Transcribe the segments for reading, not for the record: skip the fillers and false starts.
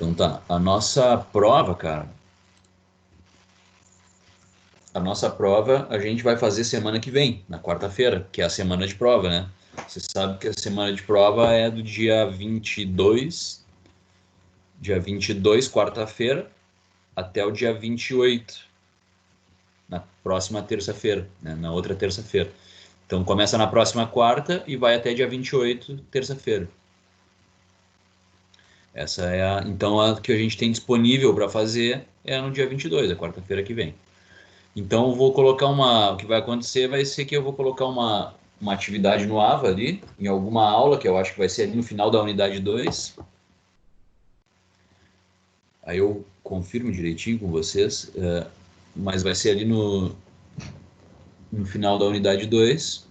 Então tá, a nossa prova, cara, a nossa prova a gente vai fazer semana que vem, na quarta-feira, que é a semana de prova, né? Você sabe que a semana de prova é do dia 22, quarta-feira, até o dia 28, na próxima terça-feira, né? Na outra terça-feira. Então começa na próxima quarta e vai até dia 28, terça-feira. Essa é então a que a gente tem disponível para fazer é no dia 22, a quarta-feira que vem. Então eu vou colocar o que vai acontecer vai ser que eu vou colocar uma atividade no AVA ali, em alguma aula, que eu acho que vai ser ali no final da unidade 2. Aí eu confirmo direitinho com vocês, mas vai ser ali no final da unidade 2.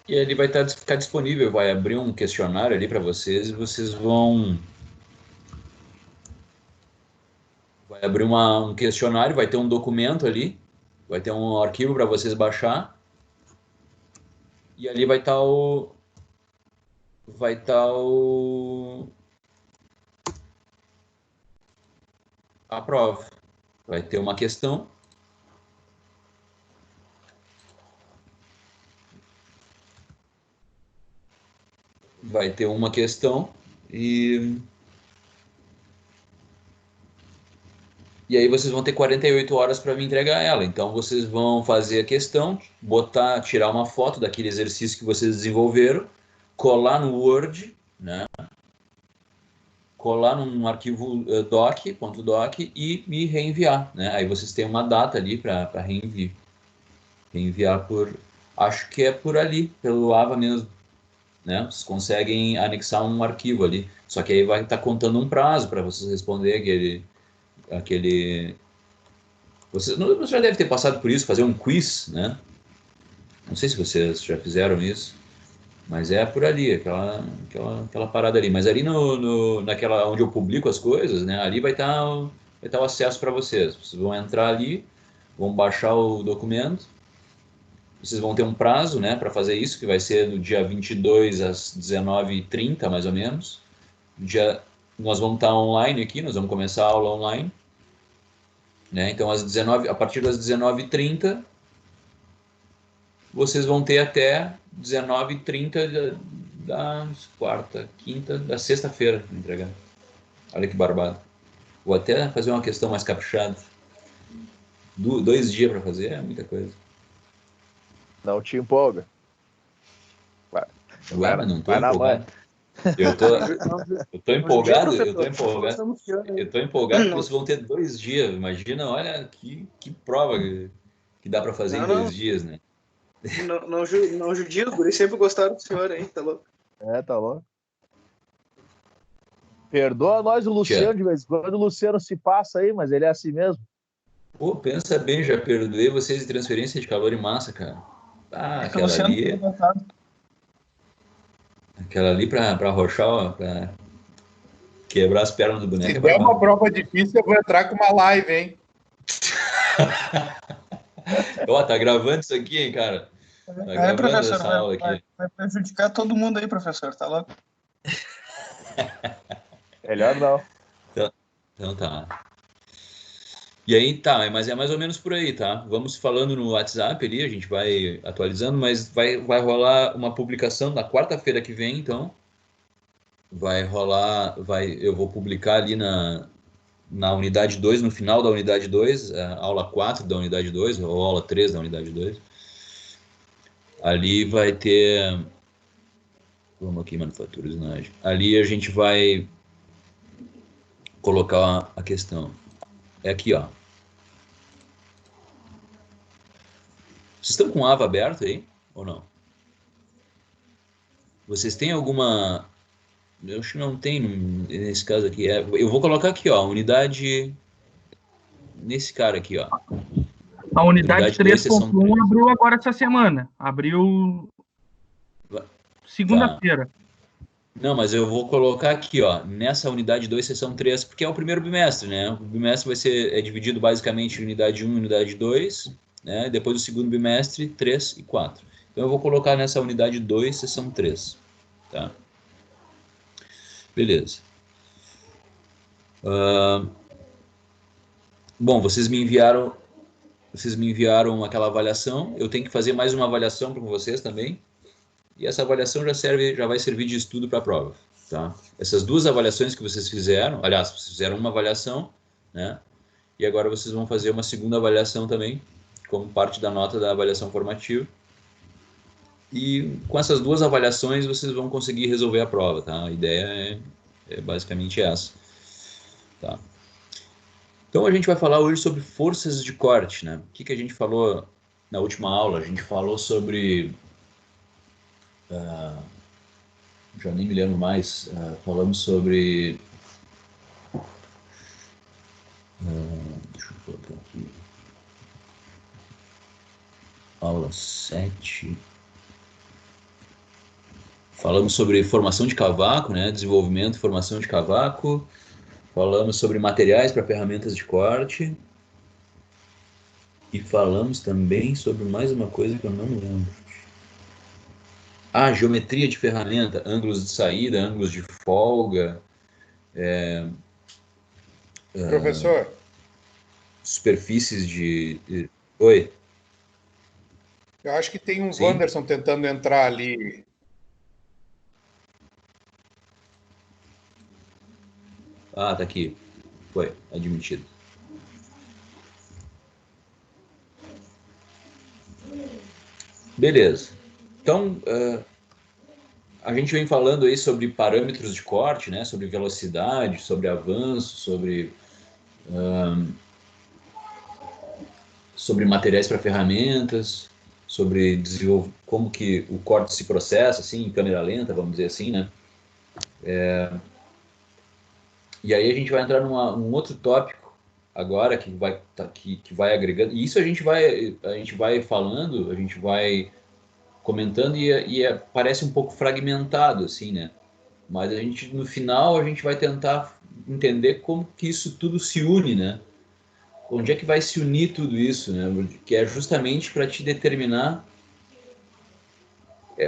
E ele vai ficar disponível, vai abrir um questionário ali para vocês e vocês vão. Vai abrir um questionário, vai ter um documento ali, vai ter um arquivo para vocês baixar. E ali vai estar a prova. Vai ter uma questão. Vai ter uma questão e aí vocês vão ter 48 horas para me entregar ela. Então vocês vão fazer a questão, tirar uma foto daquele exercício que vocês desenvolveram, colar no Word, né? Colar num arquivo doc e me reenviar, né? Aí vocês têm uma data ali para reenviar acho que é por ali, pelo AVA mesmo, né? Vocês conseguem anexar um arquivo ali. Só que aí vai estar contando um prazo para vocês responder aquele. Você já deve ter passado por isso, fazer um quiz, né? Não sei se vocês já fizeram isso, mas é por ali, aquela parada ali. Mas ali naquela onde eu publico as coisas, né? Ali vai estar o acesso para vocês. Vocês vão entrar ali, vão baixar o documento. Vocês vão ter um prazo, né, para fazer isso, que vai ser do dia 22 às 19h30, mais ou menos. Nós vamos estar online aqui, nós vamos começar a aula online. Né? Então, a partir das 19h30, vocês vão ter até 19h30 da quarta, quinta, da sexta-feira para entregar. Olha que barbado. Vou até fazer uma questão mais caprichada. 2 dias para fazer é muita coisa. Não te empolga. Ué, mas não estou empolgado. Eu tô empolgado, eu tô empolgado que vocês vão ter 2 dias. Imagina, olha que prova que dá para fazer em 2 dias, né? Não judia, os guris sempre gostaram do senhor, hein? Tá louco? Tá louco. Perdoa nós o Luciano, de vez em quando o Luciano se passa aí, mas ele é assim mesmo. Pô, pensa bem, já perdoei vocês de transferência de calor em massa, cara. Aquela ali pra arrochar, pra quebrar as pernas do boneco. Se der uma prova difícil, eu vou entrar com uma live, hein? Ó, tá gravando isso aqui, hein, cara? Tá professor, essa aula aqui. Vai prejudicar todo mundo aí, professor, tá louco? Melhor não. Então tá. E aí, tá, mas é mais ou menos por aí, tá? Vamos falando no WhatsApp ali, a gente vai atualizando, mas vai rolar uma publicação na quarta-feira que vem, então. Eu vou publicar ali na unidade 2, no final da unidade 2, aula 4 da unidade 2, ou aula 3 da unidade 2. Ali vai ter. Vamos aqui, manufatura de ali a gente vai colocar a questão. É aqui, ó. Vocês estão com o AVA aberto aí? Ou não? Vocês têm alguma... Eu acho que não tem nesse caso aqui. Eu vou colocar aqui, ó. Unidade... Nesse cara aqui, ó. A unidade 3.1 abriu agora essa semana. Abriu segunda-feira. Tá. Não, mas eu vou colocar aqui, ó, nessa unidade 2, sessão 3, porque é o primeiro bimestre, né? O bimestre é dividido basicamente em unidade 1 e unidade 2, né? Depois do segundo bimestre, 3 e 4. Então eu vou colocar nessa unidade 2, seção 3. Tá? Beleza. Bom, vocês me enviaram aquela avaliação. Eu tenho que fazer mais uma avaliação para vocês também. E essa avaliação já vai servir de estudo para a prova. Tá? Essas duas avaliações que vocês fizeram, aliás, vocês fizeram uma avaliação, né? E agora vocês vão fazer uma segunda avaliação também, como parte da nota da avaliação formativa. E com essas duas avaliações vocês vão conseguir resolver a prova, tá? A ideia é basicamente essa. Tá? Então a gente vai falar hoje sobre forças de corte, né? O que a gente falou na última aula? A gente falou sobre... já nem me lembro mais. Falamos sobre... deixa eu colocar aqui. Aula 7... Falamos sobre formação de cavaco, né? Desenvolvimento e formação de cavaco. Falamos sobre materiais para ferramentas de corte. E falamos também sobre mais uma coisa que eu não lembro. Geometria de ferramenta, ângulos de saída, ângulos de folga. Professor? Superfícies de... Oi? Eu acho que tem um Sim? Wanderson tentando entrar ali. Tá aqui. Foi, admitido. Beleza. Então, a gente vem falando aí sobre parâmetros de corte, né? Sobre velocidade, sobre avanço, sobre materiais para ferramentas, sobre como que o corte se processa, assim, em câmera lenta, vamos dizer assim, né? E aí a gente vai entrar num outro tópico agora que vai agregando. E isso a gente vai falando, a gente vai comentando parece um pouco fragmentado, assim, né? Mas no final a gente vai tentar entender como que isso tudo se une, né? Onde é que vai se unir tudo isso, né? Que é justamente para te determinar,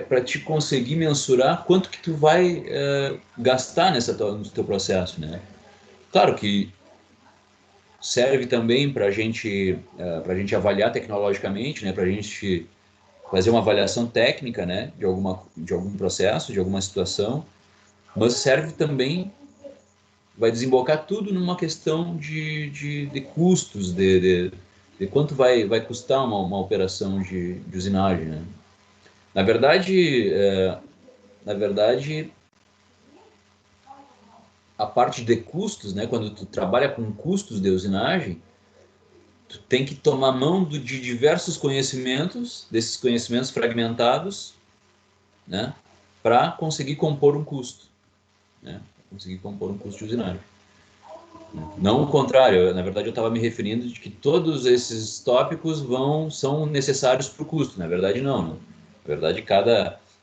para te conseguir mensurar quanto que tu vai gastar no teu processo, né? Claro que serve também para a gente avaliar tecnologicamente, né? Para a gente fazer uma avaliação técnica, né? De algum processo, de alguma situação, mas serve também, vai desembocar tudo numa questão de custos, de quanto vai custar uma operação de usinagem, né? Na verdade, a parte de custos, né, quando tu trabalha com custos de usinagem, tu tem que tomar mão de diversos conhecimentos, desses conhecimentos fragmentados, né, para conseguir compor um custo, né, conseguir compor um custo de usinagem. Não o contrário, na verdade eu estava me referindo de que todos esses tópicos são necessários para o custo, na verdade não, né? Na verdade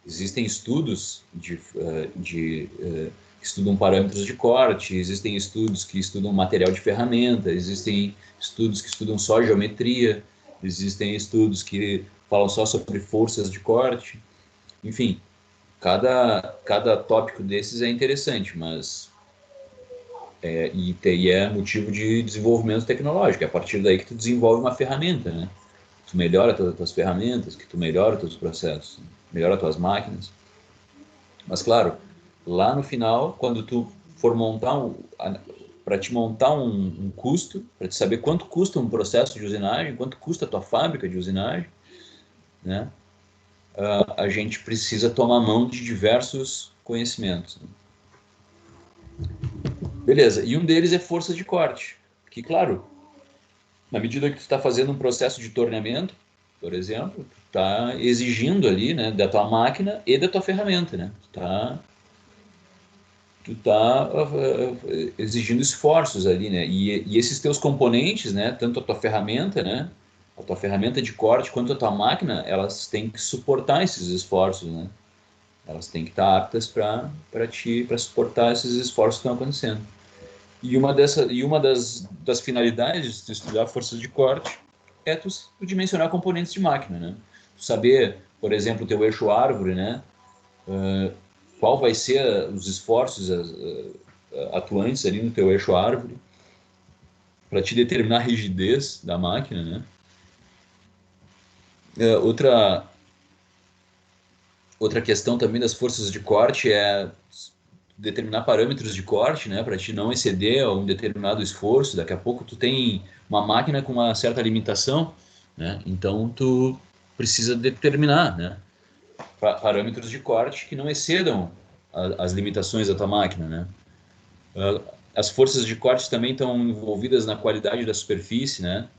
existem estudos que estudam parâmetros de corte, existem estudos que estudam material de ferramenta, existem estudos que estudam só geometria, existem estudos que falam só sobre forças de corte, enfim, cada tópico desses é interessante, mas e é motivo de desenvolvimento tecnológico, é a partir daí que tu desenvolve uma ferramenta, né? Tu melhora as tuas ferramentas, que tu melhora os teus processos, melhora as tuas máquinas. Mas claro, lá no final, quando tu for para te montar um custo, para te saber quanto custa um processo de usinagem, quanto custa a tua fábrica de usinagem, né? A gente precisa tomar mão de diversos conhecimentos, né? Beleza, e um deles é força de corte, que claro, na medida que tu está fazendo um processo de torneamento, por exemplo, tu está exigindo ali, né, da tua máquina e da tua ferramenta, né? Tu tá exigindo esforços ali, né? E esses teus componentes, né, tanto a tua ferramenta, né, a tua ferramenta de corte quanto a tua máquina, elas têm que suportar esses esforços, né? Elas têm que estar aptas para suportar esses esforços que estão acontecendo. E uma das finalidades de estudar forças de corte é tu dimensionar componentes de máquina, né? Tu saber por exemplo, o teu eixo árvore, né? Qual vai ser os esforços atuantes ali no teu eixo árvore para te determinar a rigidez da máquina, né? Outra questão também das forças de corte é determinar parâmetros de corte, né, para te não exceder a um determinado esforço. Daqui a pouco tu tem uma máquina com uma certa limitação, né? Então tu precisa determinar, né, parâmetros de corte que não excedam as limitações da tua máquina, né? As forças de corte também estão envolvidas na qualidade da superfície, né,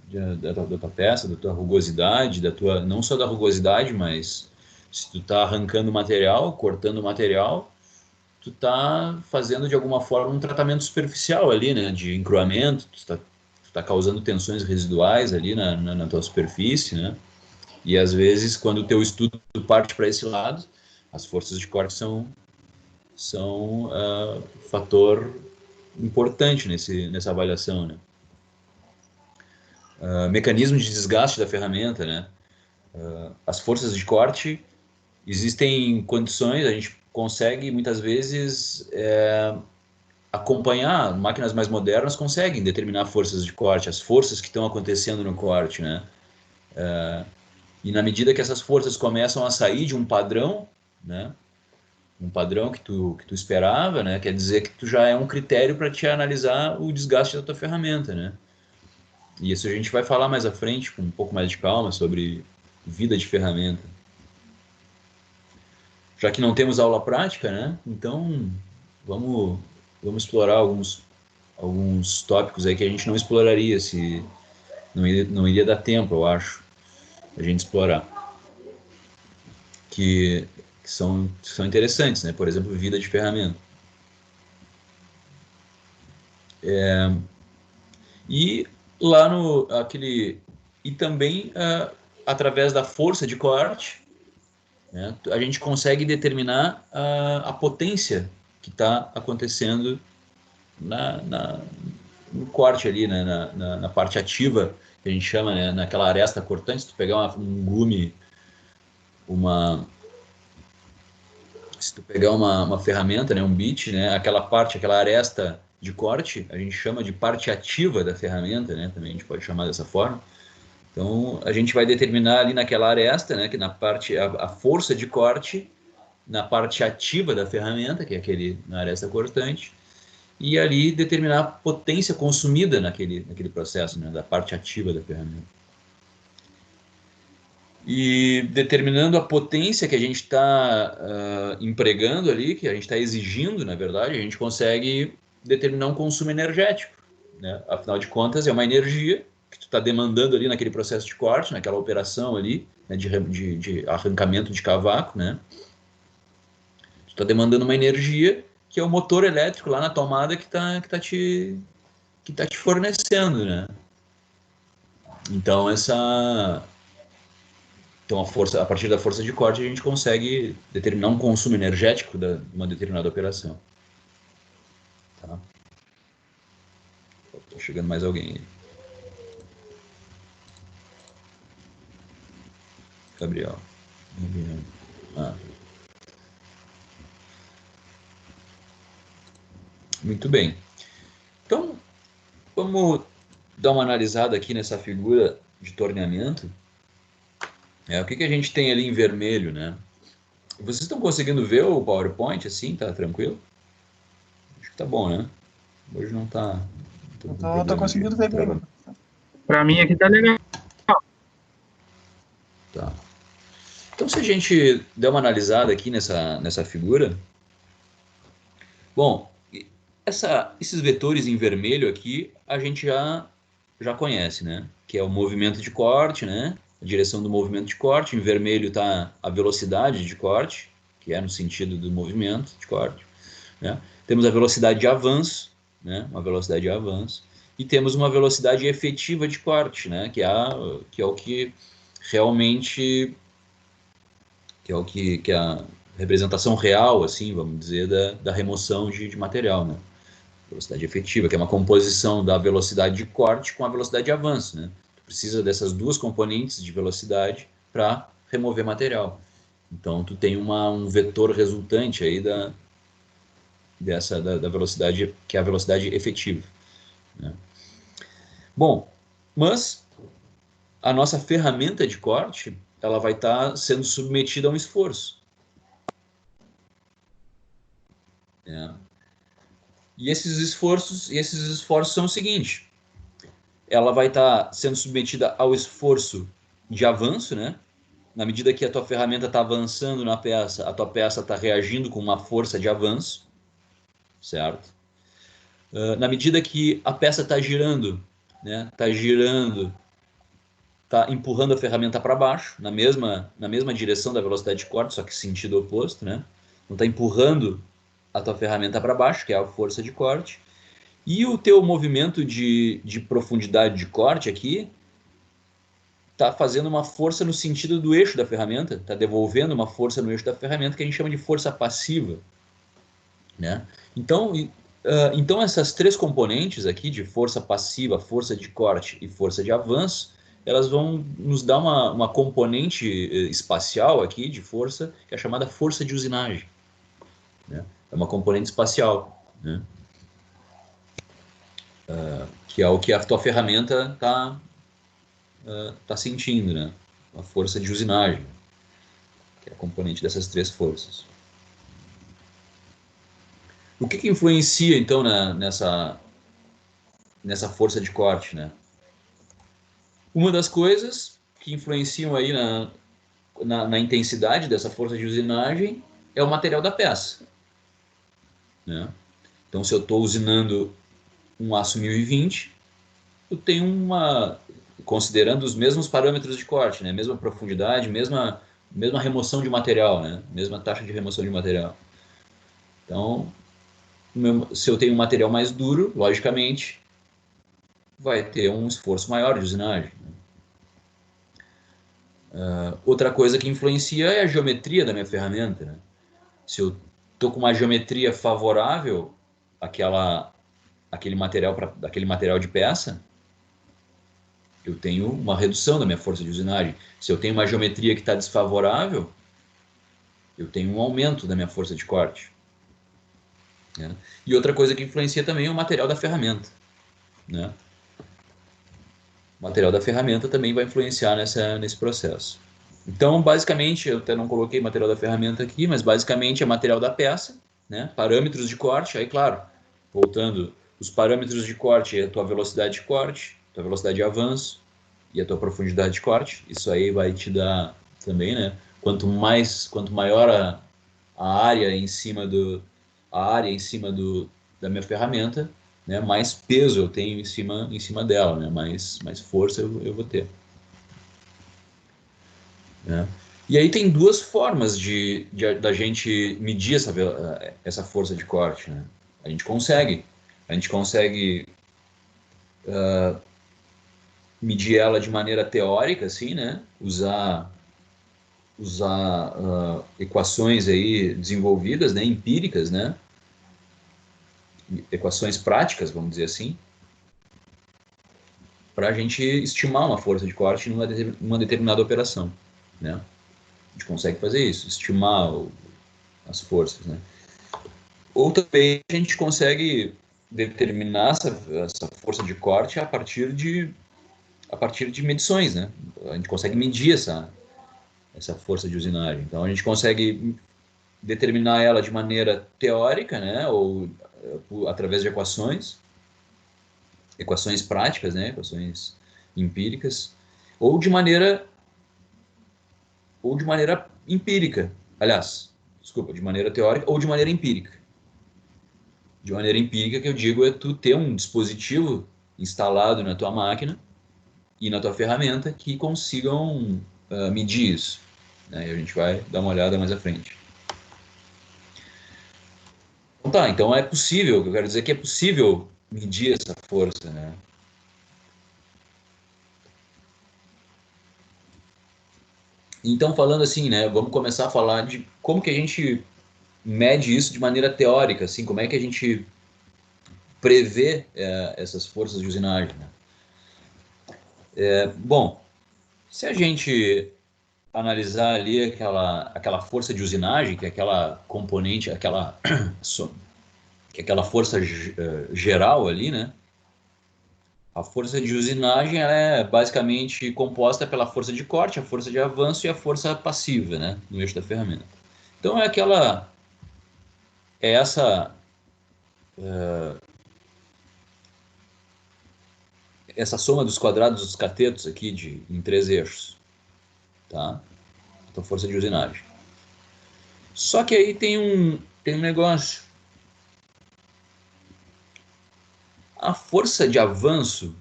da tua peça, da tua rugosidade, não só da rugosidade, mas se tu está arrancando material, cortando material, tu está fazendo de alguma forma um tratamento superficial ali, né, de encruamento, tu tá causando tensões residuais ali na tua superfície, né? E às vezes, quando o teu estudo parte para esse lado, as forças de corte são fator importante nessa avaliação, né? Mecanismo de desgaste da ferramenta, né? As forças de corte, existem condições, a gente consegue muitas vezes acompanhar, máquinas mais modernas conseguem determinar forças de corte, as forças que estão acontecendo no corte, né? E na medida que essas forças começam a sair de um padrão, né? Um padrão que tu esperava, né? Quer dizer que tu já é um critério para te analisar o desgaste da tua ferramenta, né? E isso a gente vai falar mais à frente, com um pouco mais de calma, sobre vida de ferramenta. Já que não temos aula prática, né? Então vamos explorar alguns tópicos aí que a gente não exploraria, se não iria dar tempo, eu acho, a gente explorar. Que são interessantes, né? Por exemplo, vida de ferramenta. E lá e também através da força de corte, né, a gente consegue determinar a potência que está acontecendo no corte ali, né, na parte ativa, que a gente chama, né, naquela aresta cortante. Se tu pegar um gume, se tu pegar uma ferramenta, né, um bit, né, aquela aresta de corte, a gente chama de parte ativa da ferramenta, né, também a gente pode chamar dessa forma. Então, a gente vai determinar ali naquela aresta, né, que na parte, a força de corte na parte ativa da ferramenta, que é na aresta cortante, e ali determinar a potência consumida naquele processo, né, da parte ativa da ferramenta. E determinando a potência que a gente está empregando ali, que a gente está exigindo, na verdade, a gente consegue determinar um consumo energético, né? Afinal de contas, é uma energia que tu está demandando ali naquele processo de corte, naquela operação ali, né, de arrancamento de cavaco, né? Tu está demandando uma energia que é o motor elétrico lá na tomada que tá te fornecendo, né? Então, a partir da força de corte, a gente consegue determinar um consumo energético de uma determinada operação. Tá? Tá chegando mais alguém aí. Gabriel. Muito bem. Então, vamos dar uma analisada aqui nessa figura de torneamento. O que a gente tem ali em vermelho, né? Vocês estão conseguindo ver o PowerPoint assim? Tá tranquilo? Acho que tá bom, né? Hoje não tá... Não tô conseguindo ver bem. Para mim aqui tá legal. Tá. Então, se a gente der uma analisada aqui nessa figura... Bom, esses vetores em vermelho aqui, a gente já conhece, né? Que é o movimento de corte, né? A direção do movimento de corte. Em vermelho está a velocidade de corte, que é no sentido do movimento de corte, né? Temos a velocidade de avanço, né? Uma velocidade de avanço. E temos uma velocidade efetiva de corte, né? Que é o que realmente... que é a representação real, assim, vamos dizer, da remoção de material, né? Velocidade efetiva, que é uma composição da velocidade de corte com a velocidade de avanço, né? Tu precisa dessas duas componentes de velocidade para remover material. Então, tu tem um vetor resultante aí da velocidade, que é a velocidade efetiva, né? Bom, mas a nossa ferramenta de corte, ela vai estar sendo submetida a um esforço, né? E esses esforços são o seguinte: ela vai estar sendo submetida ao esforço de avanço, né? Na medida que a tua ferramenta está avançando na peça, a tua peça está reagindo com uma força de avanço, certo? Na medida que a peça está girando, né? Está empurrando a ferramenta para baixo, na mesma direção da velocidade de corte, só que sentido oposto, né? Então está empurrando a tua ferramenta para baixo, que é a força de corte. E o teu movimento de profundidade de corte aqui está fazendo uma força no sentido do eixo da ferramenta, está devolvendo uma força no eixo da ferramenta que a gente chama de força passiva, né? Então essas três componentes aqui, de força passiva, força de corte e força de avanço, elas vão nos dar uma componente espacial aqui de força, que é a chamada força de usinagem, né? É uma componente espacial, né? Que é o que a tua ferramenta tá sentindo, né? A força de usinagem, que é a componente dessas três forças. O que influencia, então, nessa força de corte, né? Uma das coisas que influenciam aí na intensidade dessa força de usinagem é o material da peça, né? Então, se eu estou usinando um aço 1020, eu tenho considerando os mesmos parâmetros de corte, né? Mesma profundidade, mesma remoção de material, né? Mesma taxa de remoção de material. Então, se eu tenho um material mais duro, logicamente, vai ter um esforço maior de usinagem. Outra coisa que influencia é a geometria da minha ferramenta, né? Se eu estou com uma geometria favorável àquele material de peça, eu tenho uma redução da minha força de usinagem. Se eu tenho uma geometria que está desfavorável, eu tenho um aumento da minha força de corte, né? E outra coisa que influencia também é o material da ferramenta, né? O material da ferramenta também vai influenciar nesse processo. Então, basicamente, eu até não coloquei material da ferramenta aqui, mas basicamente é material da peça, né? Parâmetros de corte, aí claro, voltando, os parâmetros de corte é a tua velocidade de corte, tua velocidade de avanço e a tua profundidade de corte. Isso aí vai te dar também, né? Quanto maior a área em cima da minha ferramenta, né, mais peso eu tenho em cima dela, né, mais força eu vou ter, né? E aí tem duas formas da gente medir essa força de corte, né? A gente consegue medir ela de maneira teórica, assim, né? Usar equações aí desenvolvidas, né, empíricas, né? Equações práticas, vamos dizer assim, para a gente estimar uma força de corte numa determinada operação, né? A gente consegue fazer isso, estimar as forças, né? Ou também a gente consegue determinar essa força de corte a partir de medições, né? A gente consegue medir essa força de usinagem. Então a gente consegue determinar ela de maneira teórica, né? Ou através de equações práticas, né? Equações empíricas, ou de maneira empírica. Aliás, desculpa, de maneira teórica ou de maneira empírica. De maneira empírica, que eu digo, é tu ter um dispositivo instalado na tua máquina e na tua ferramenta que consigam medir isso, né? E a gente vai dar uma olhada mais à frente. Então tá, então é possível, eu quero dizer que é possível medir essa força, né? Então, falando assim, né, vamos começar a falar de como que a gente mede isso de maneira teórica, assim, como é que a gente prevê essas forças de usinagem, né? Bom, se a gente analisar ali aquela força de usinagem, que é aquela componente, que é aquela força geral ali, né? A força de usinagem ela é basicamente composta pela força de corte, a força de avanço e a força passiva, né? No eixo da ferramenta. Então é essa soma dos quadrados dos catetos aqui em 3 eixos, tá? Então, força de usinagem. Só que aí tem um negócio. A força de avanço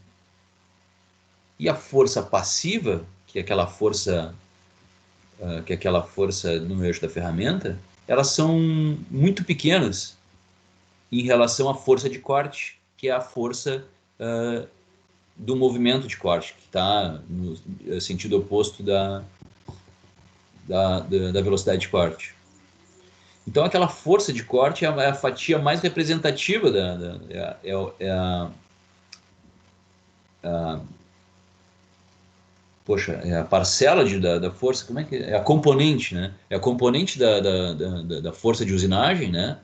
e a força passiva, que é aquela força no eixo da ferramenta, elas são muito pequenas em relação à força de corte, que é a força do movimento de corte, que está no sentido oposto da velocidade de corte. Então, aquela força de corte é a fatia mais representativa é a parcela da força, como é que é a componente, né? É a componente da força de usinagem, né?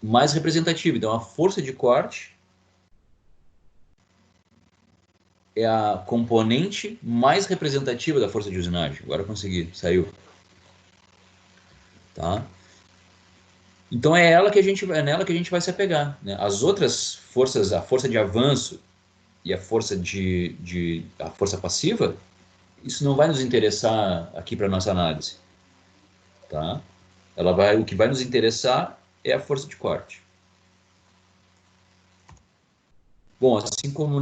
Mais representativa. Então, a força de corte é a componente mais representativa da força de usinagem. Agora eu consegui, saiu. Tá? Então é nela que a gente vai se apegar, né? As outras forças, a força de avanço e a força a força passiva, isso não vai nos interessar aqui para nossa análise, tá? O que vai nos interessar é a força de corte. Bom, assim como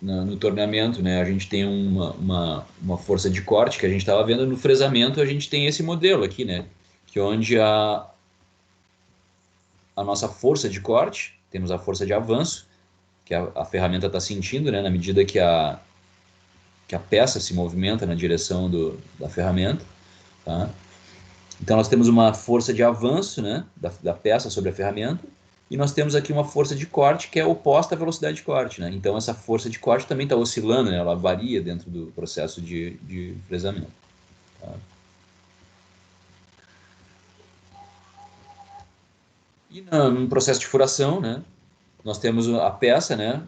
no torneamento, né, a gente tem uma força de corte que a gente estava vendo. No fresamento a gente tem esse modelo aqui, né, que onde a nossa força de corte, temos a força de avanço, que a ferramenta está sentindo, né, na medida que a peça se movimenta na direção da ferramenta, tá? Então nós temos uma força de avanço, né, da peça sobre a ferramenta, e nós temos aqui uma força de corte que é oposta à velocidade de corte, né? Então essa força de corte também está oscilando, né? Ela varia dentro do processo de fresamento. Tá? E no processo de furação, né? Nós temos a peça, né?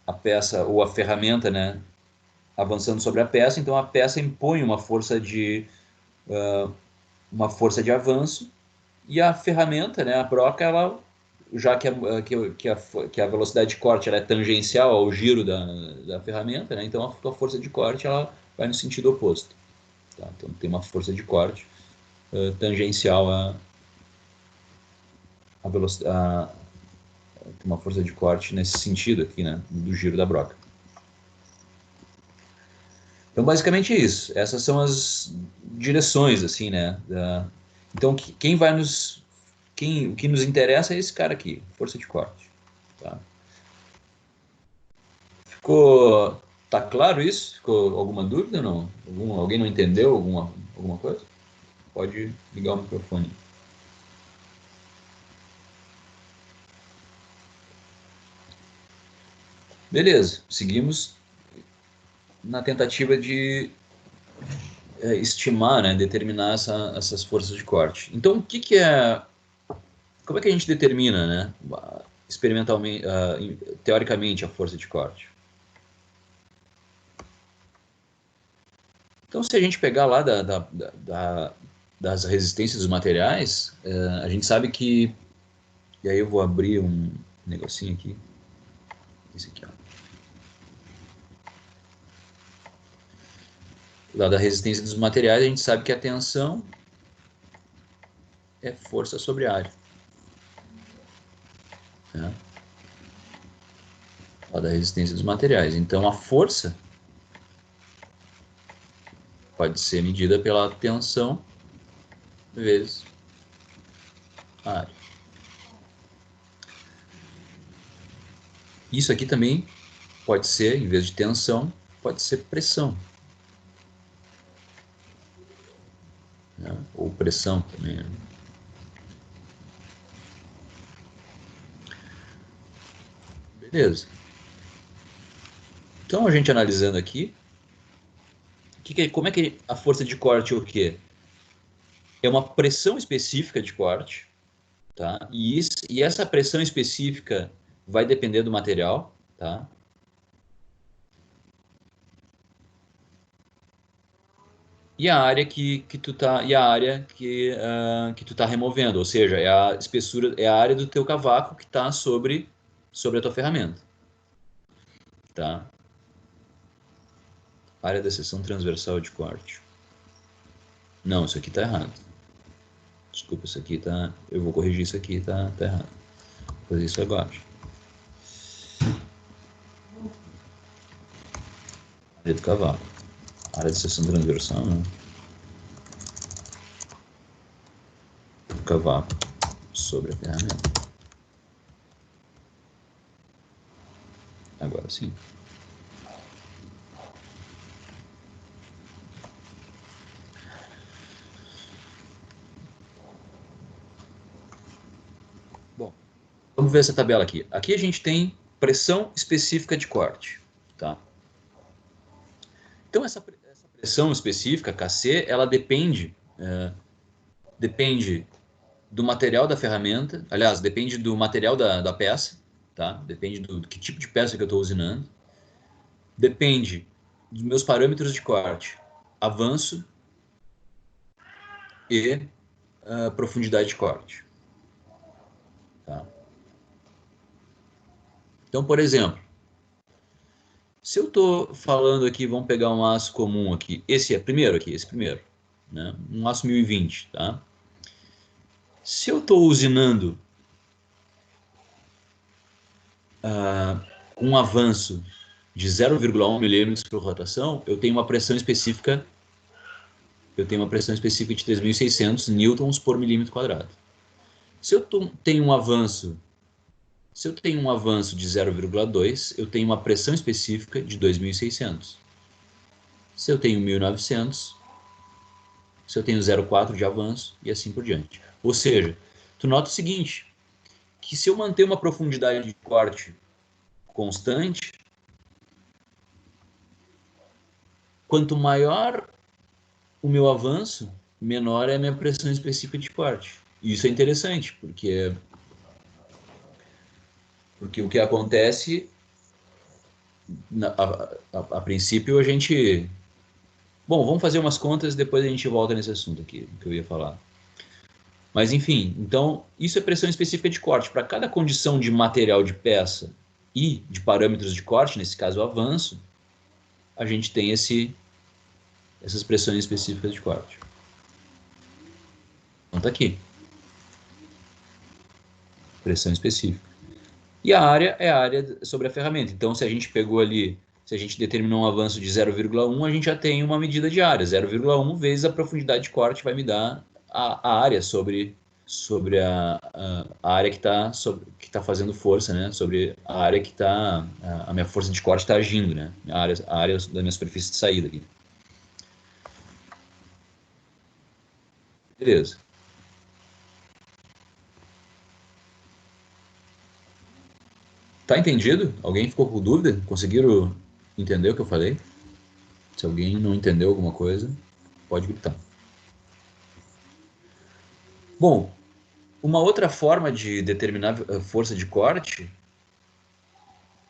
A peça ou a ferramenta, né? Avançando sobre a peça, então a peça impõe uma força de avanço, e a ferramenta, né? A broca, ela já que a velocidade de corte ela é tangencial ao giro da ferramenta, né? Então a força de corte ela vai no sentido oposto. Tá? Então tem uma força de corte tangencial à velocidade, uma força de corte nesse sentido aqui, né? Do giro da broca. Então basicamente é isso. Essas são as direções, assim, né? Então o que nos interessa é esse cara aqui, força de corte. Tá? Tá claro isso? Ficou alguma dúvida ou não? Alguém não entendeu alguma coisa? Pode ligar o microfone. Beleza, seguimos na tentativa de estimar, né, determinar essas forças de corte. Então, como é que a gente determina, né, experimentalmente, teoricamente, a força de corte? Então, se a gente pegar lá das resistências dos materiais, a gente sabe que... E aí eu vou abrir um negocinho aqui. Esse aqui, ó. Lá da resistência dos materiais, a gente sabe que a tensão é força sobre área. Né? Lá da resistência dos materiais. Então, a força pode ser medida pela tensão vezes a área. Isso aqui também pode ser, em vez de tensão, pode ser pressão. Né? Ou pressão também. Né? Beleza. Então, a gente analisando aqui, como é que a força de corte é o quê? É uma pressão específica de corte, tá? E essa pressão específica vai depender do material, tá? E a área que tu tá, que tu tá removendo, ou seja, é a espessura, é a área do teu cavaco que está sobre a tua ferramenta, tá? Área da seção transversal de corte. Não, isso aqui tá errado. Desculpa, isso aqui tá, eu vou corrigir isso aqui, tá errado. Vou fazer isso agora. Área do cavaco. Área de seção transversal, não. O cavaco sobre a ferramenta. Agora sim. Bom, vamos ver essa tabela aqui. Aqui a gente tem pressão específica de corte, tá? Então essa pressão específica, Kc, ela depende do material da ferramenta, aliás, depende do material da peça, tá? Depende do que tipo de peça que eu estou usinando, depende dos meus parâmetros de corte, avanço e profundidade de corte, tá? Então, por exemplo, se eu estou falando aqui, vamos pegar um aço comum aqui, esse primeiro, né? Um aço 1020, tá? Se eu estou usinando um avanço de 0,1 milímetros por rotação, eu tenho uma pressão específica de 3.600 newtons por milímetro quadrado. Se eu tenho um avanço de 0,2, eu tenho uma pressão específica de 2.600. Se eu tenho 1.900, se eu tenho 0,4 de avanço e assim por diante. Ou seja, tu nota o seguinte, que se eu manter uma profundidade de corte constante, quanto maior o meu avanço, menor é a minha pressão específica de corte. E isso é interessante, porque o que acontece, a princípio a gente... Bom, vamos fazer umas contas e depois a gente volta nesse assunto aqui, que eu ia falar. Mas enfim, então, isso é pressão específica de corte. Para cada condição de material de peça e de parâmetros de corte, nesse caso o avanço, a gente tem essas pressões específicas de corte. Então tá aqui. Pressão específica. E a área é a área sobre a ferramenta. Então, se a gente pegou ali, se a gente determinou um avanço de 0,1, a gente já tem uma medida de área. 0,1 vezes a profundidade de corte vai me dar a área sobre a área que está fazendo força, né? Sobre a área que a minha força de corte está agindo, né? A área da minha superfície de saída aqui. Beleza. Tá entendido? Alguém ficou com dúvida? Conseguiram entender o que eu falei? Se alguém não entendeu alguma coisa, pode gritar. Bom, uma outra forma de determinar a força de corte,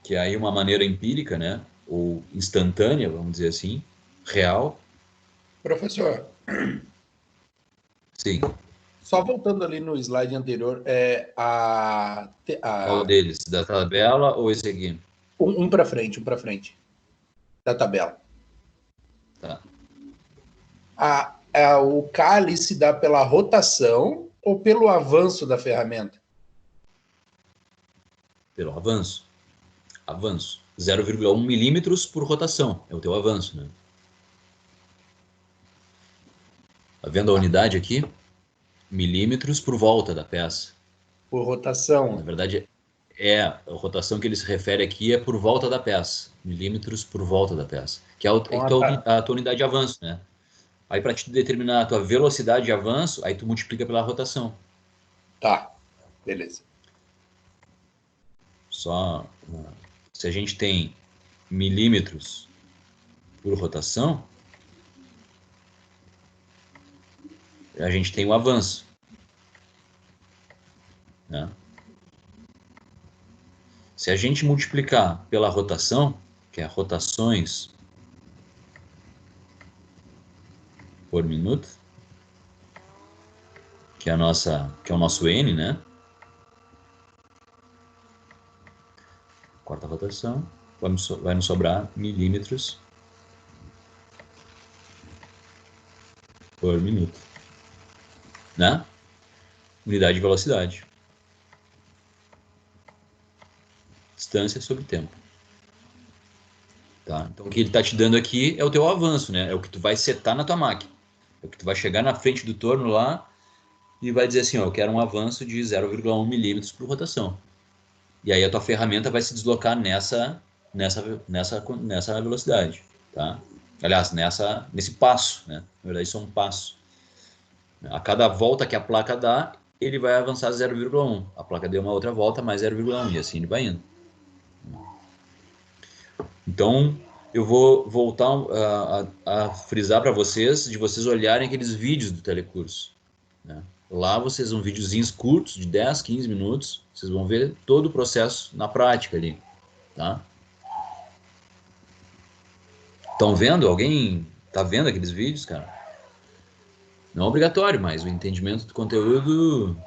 que é aí uma maneira empírica, né? Ou instantânea, vamos dizer assim, real. Professor. Sim. Só voltando ali no slide anterior, Qual deles? Da tabela ou esse aqui? Um para frente, da tabela. Tá. O Kali se dá pela rotação ou pelo avanço da ferramenta? Pelo avanço. Avanço. 0,1 milímetros por rotação. É o teu avanço, né? Tá vendo a unidade aqui? Milímetros por volta da peça. Por rotação. Na verdade, a rotação que ele se refere aqui é por volta da peça. Milímetros por volta da peça. Que é a tua unidade de avanço, né? Aí, para te determinar a tua velocidade de avanço, aí tu multiplica pela rotação. Tá, beleza. Se a gente tem milímetros por rotação, a gente tem um avanço, né? Se a gente multiplicar pela rotação, que é rotações por minuto, que é o nosso N, né? Quarta rotação, vai nos sobrar milímetros por minuto, né? Unidade de velocidade. Distância sobre tempo. Tá? Então, o que ele está te dando aqui é o teu avanço, né? É o que tu vai setar na tua máquina. É o que tu vai chegar na frente do torno lá e vai dizer assim, ó, eu quero um avanço de 0,1 milímetros por rotação. E aí a tua ferramenta vai se deslocar nessa velocidade, tá? Aliás, nesse passo, né? Na verdade, isso é um passo. A cada volta que a placa dá, ele vai avançar 0,1. A placa deu uma outra volta, mais 0,1, e assim ele vai indo. Então, eu vou voltar a frisar para vocês, de vocês olharem aqueles vídeos do telecurso, né? Lá vocês vão videozinhos curtos, de 10, 15 minutos, vocês vão ver todo o processo na prática ali, tá? Estão vendo? Alguém tá vendo aqueles vídeos, cara? Não é obrigatório, mas o entendimento do conteúdo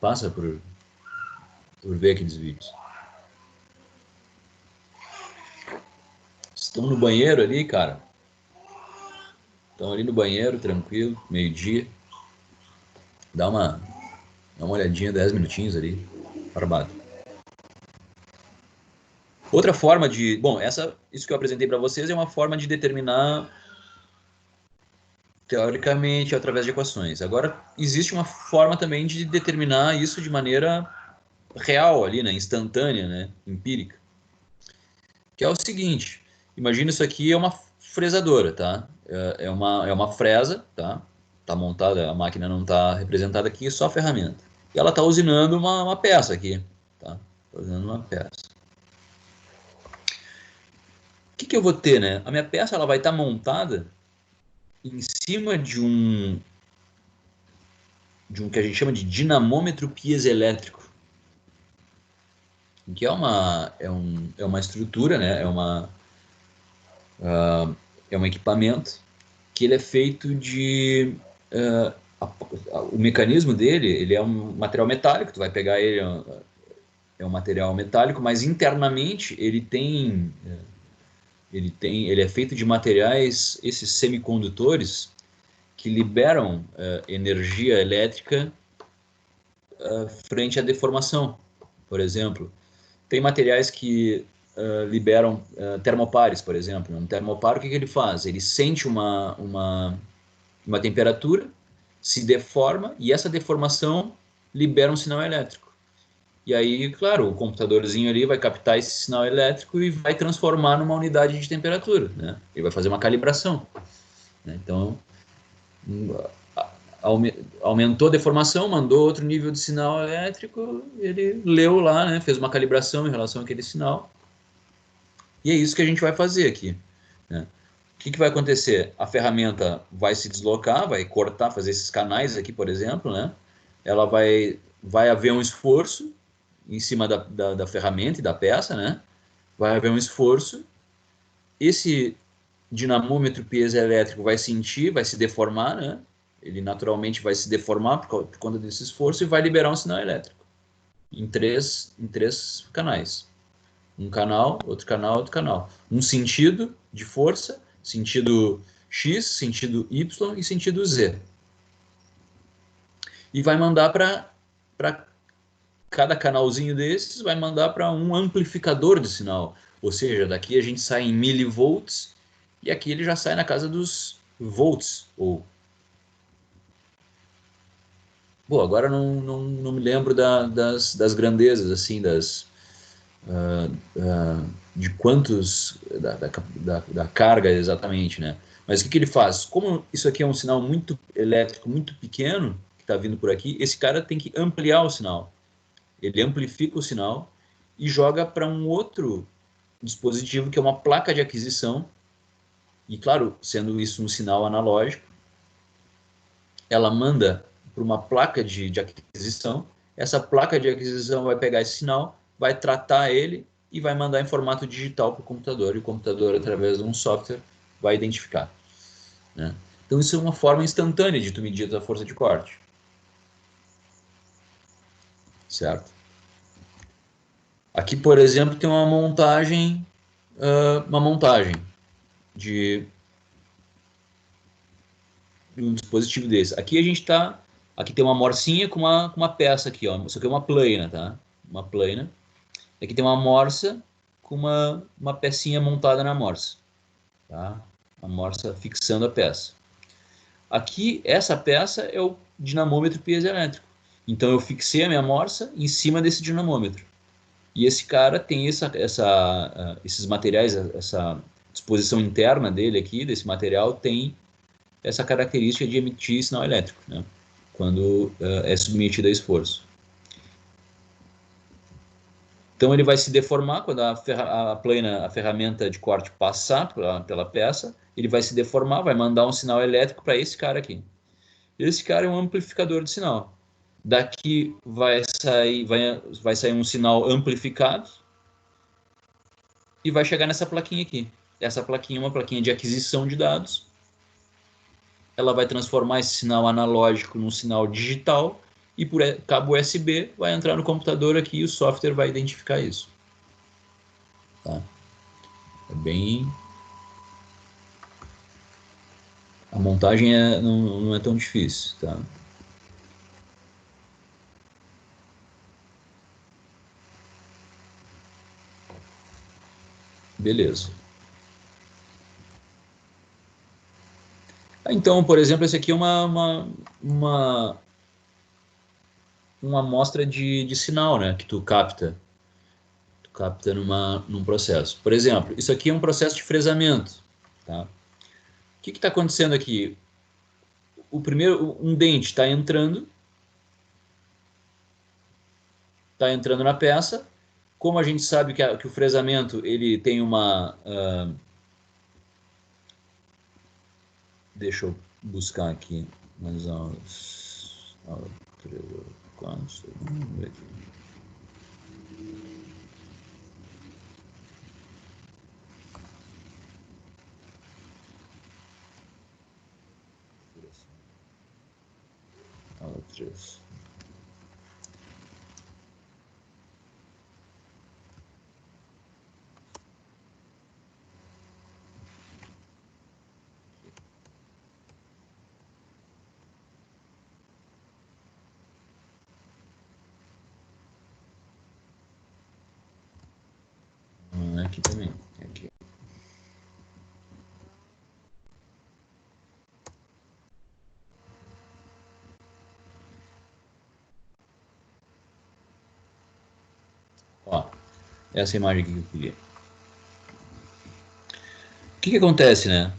passa por ver aqueles vídeos. Estão no banheiro ali, cara. Estão ali no banheiro, tranquilo, meio-dia. Dá uma olhadinha, 10 minutinhos ali, barbado. Outra forma de... Bom, isso que eu apresentei para vocês é uma forma de determinar, teoricamente, através de equações. Agora, existe uma forma também de determinar isso de maneira real ali, né? Instantânea, né? Empírica. Que é o seguinte, imagina isso aqui é uma fresadora, tá? É uma fresa, tá? Tá montada, a máquina não está representada aqui, só a ferramenta. E ela está usinando uma peça aqui, tá? Tá usinando uma peça. O que eu vou ter, né? A minha peça ela vai estar montada em cima de um que a gente chama de dinamômetro piezoelétrico, que é uma estrutura, né? É um equipamento que ele é feito de... o mecanismo dele, ele é um material metálico, tu vai pegar ele, é um material metálico, mas internamente ele é feito de materiais, esses semicondutores, que liberam energia elétrica frente à deformação. Por exemplo, tem materiais que liberam termopares, por exemplo. Um termopar, o que ele faz? Ele sente uma temperatura, se deforma, e essa deformação libera um sinal elétrico. E aí, claro, o computadorzinho ali vai captar esse sinal elétrico e vai transformar numa unidade de temperatura, né? Ele vai fazer uma calibração, né? Então, aumentou a deformação, mandou outro nível de sinal elétrico, ele leu lá, né? Fez uma calibração em relação àquele sinal. E é isso que a gente vai fazer aqui, né? O que vai acontecer? A ferramenta vai se deslocar, vai cortar, fazer esses canais aqui, por exemplo, né? Ela vai haver um esforço em cima da ferramenta e da peça, né? Vai haver um esforço. Esse dinamômetro piezoelétrico vai sentir, vai se deformar, né? Ele naturalmente vai se deformar por conta desse esforço e vai liberar um sinal elétrico em três canais. Um canal, outro canal, outro canal. Um sentido de força, sentido X, sentido Y e sentido Z. E vai mandar para cada canalzinho desses, vai mandar para um amplificador de sinal. Ou seja, daqui a gente sai em milivolts e aqui ele já sai na casa dos volts. Bom, agora não me lembro das grandezas, assim, de quantos, da carga exatamente, né? Mas o que ele faz? Como isso aqui é um sinal muito elétrico, muito pequeno, que está vindo por aqui, esse cara tem que ampliar o sinal. Ele amplifica o sinal e joga para um outro dispositivo que é uma placa de aquisição, e claro, sendo isso um sinal analógico, ela manda para uma placa de aquisição, essa placa de aquisição vai pegar esse sinal, vai tratar ele e vai mandar em formato digital para o computador, e o computador, através de um software, vai identificar. Né? Então isso é uma forma instantânea de tu medir a força de corte. Certo? Aqui, por exemplo, tem uma montagem de um dispositivo desse. Aqui a gente está, aqui tem uma morsinha com uma peça aqui, ó. Isso aqui é uma plana, tá? Uma plana. Aqui tem uma morsa com uma pecinha montada na morsa, tá? A morsa fixando a peça. Aqui, essa peça é o dinamômetro piezoelétrico. Então eu fixei a minha morsa em cima desse dinamômetro. E esse cara tem esses materiais, essa disposição interna dele aqui, desse material, tem essa característica de emitir sinal elétrico, né? Quando é submetido a esforço. Então ele vai se deformar quando a ferramenta de corte passar pela peça, ele vai se deformar, vai mandar um sinal elétrico para esse cara aqui. Esse cara é um amplificador de sinal. Daqui vai sair um sinal amplificado e vai chegar nessa plaquinha aqui. Essa plaquinha é uma plaquinha de aquisição de dados. Ela vai transformar esse sinal analógico num sinal digital e por cabo USB vai entrar no computador aqui e o software vai identificar isso. Tá? É bem... A montagem não é tão difícil, tá? Beleza. Então, por exemplo, esse aqui é uma amostra de sinal, né, que tu capta. Tu capta num processo. Por exemplo, isso aqui é um processo de fresamento. Tá? O que está acontecendo aqui? Um dente está entrando na peça. Como a gente sabe que o fresamento ele tem uma... deixa eu buscar aqui nas aulas. Aula 3, 4, vamos ver aqui. Aula 3. Aqui também. Aqui. Ó, essa imagem aqui que eu queria. O que acontece, né?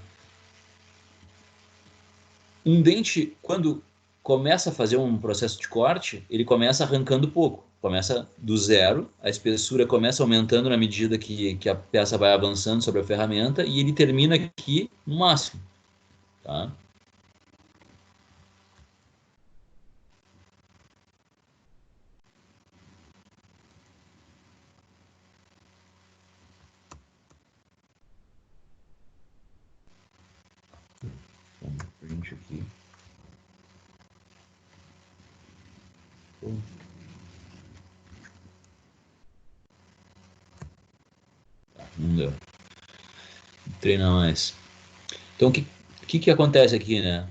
Um dente, quando começa a fazer um processo de corte, ele começa arrancando pouco. Começa do zero, a espessura começa aumentando na medida que a peça vai avançando sobre a ferramenta e ele termina aqui no máximo. Tá? Vamos print aqui. Não deu. Treinar mais. Então, o que acontece aqui, né?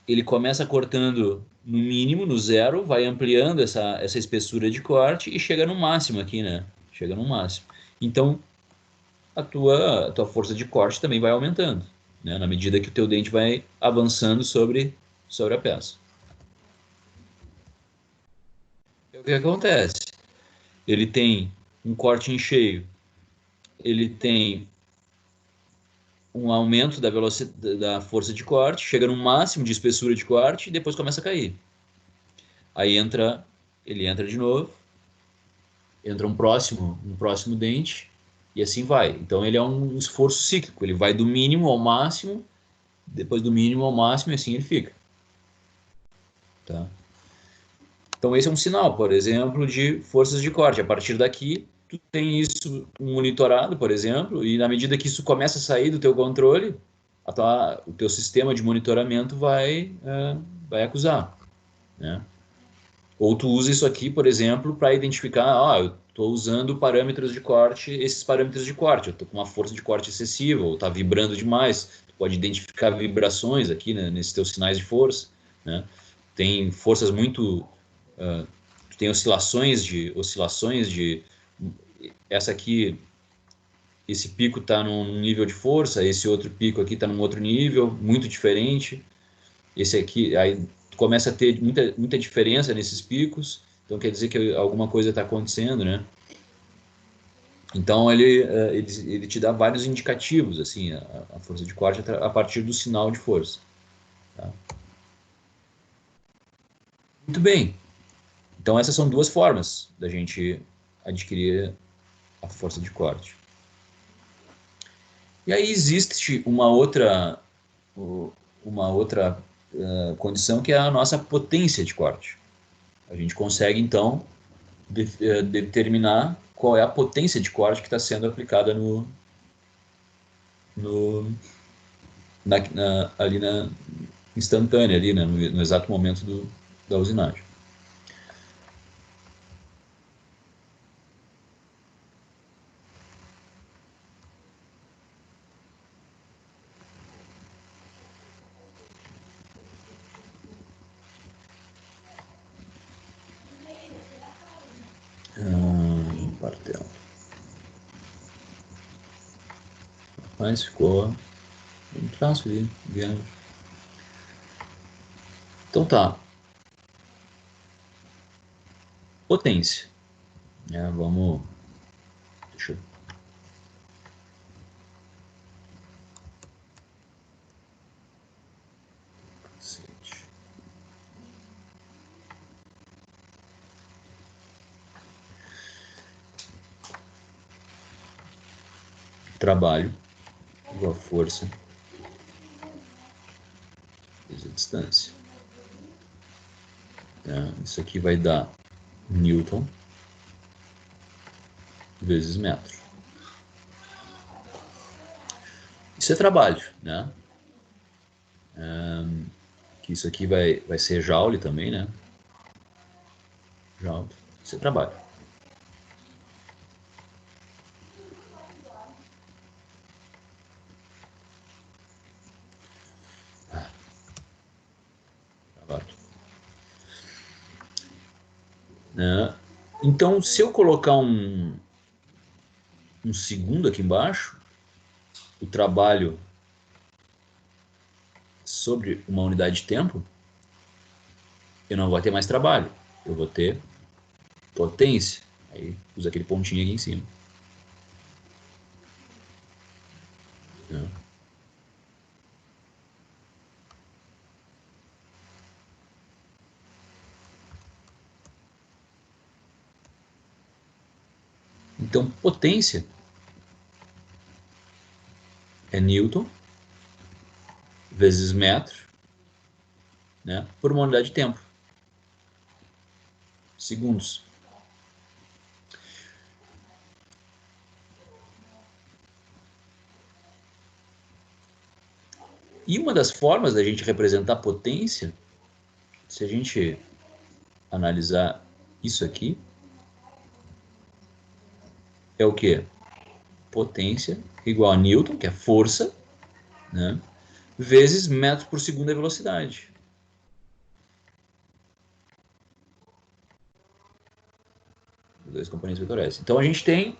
Ele começa cortando no mínimo, no zero, vai ampliando essa espessura de corte e chega no máximo aqui, né? Chega no máximo. Então, a tua força de corte também vai aumentando, né? Na medida que o teu dente vai avançando sobre a peça. E o que acontece? Ele tem um corte em cheio, ele tem um aumento da velocidade da força de corte, chega no máximo de espessura de corte e depois começa a cair. Aí ele entra de novo, entra um próximo dente E assim vai. Então ele é um esforço cíclico, ele vai do mínimo ao máximo, depois do mínimo ao máximo, e assim ele fica. Tá? Então esse é um sinal, por exemplo, de forças de corte. A partir daqui, tu tem isso monitorado, por exemplo, e na medida que isso começa a sair do teu controle, o teu sistema de monitoramento vai acusar, né? Ou tu usa isso aqui, por exemplo, para identificar, eu estou usando parâmetros de corte, esses parâmetros de corte, eu estou com uma força de corte excessiva, ou está vibrando demais. Tu pode identificar vibrações aqui, né, nesses teus sinais de força, né? Tem forças muito... tem oscilações de... Essa aqui, esse pico está num nível de força, esse outro pico aqui está num outro nível, muito diferente. Esse aqui, aí começa a ter muita diferença nesses picos, então quer dizer que alguma coisa está acontecendo, né? Então ele te dá vários indicativos, assim, a força de corte a partir do sinal de força. Tá? Muito bem. Então essas são duas formas da gente adquirir a força de corte. E aí existe uma outra condição que é a nossa potência de corte. A gente consegue, então, determinar qual é a potência de corte que está sendo aplicada ali na instantânea, ali, né, no exato momento da usinagem. Quartel. Mas ficou um traço ali, grande. Então tá. Potência. Vamos... Deixa eu... Trabalho igual a força vezes a distância. Isso aqui vai dar Newton vezes metro. Isso é trabalho, né? Que isso aqui vai ser Joule também, né? Joule. Isso é trabalho. Trabalho. Então, se eu colocar um segundo aqui embaixo, o trabalho sobre uma unidade de tempo, eu não vou ter mais trabalho, eu vou ter potência. Aí usa aquele pontinho aqui em cima. Então, potência é Newton vezes metro, né, por uma unidade de tempo. Segundos. E uma das formas da gente representar potência, se a gente analisar isso aqui, é o quê? Potência igual a Newton, que é força, né, vezes metros por segundo é velocidade. Dois componentes vetoriais. Então a gente tem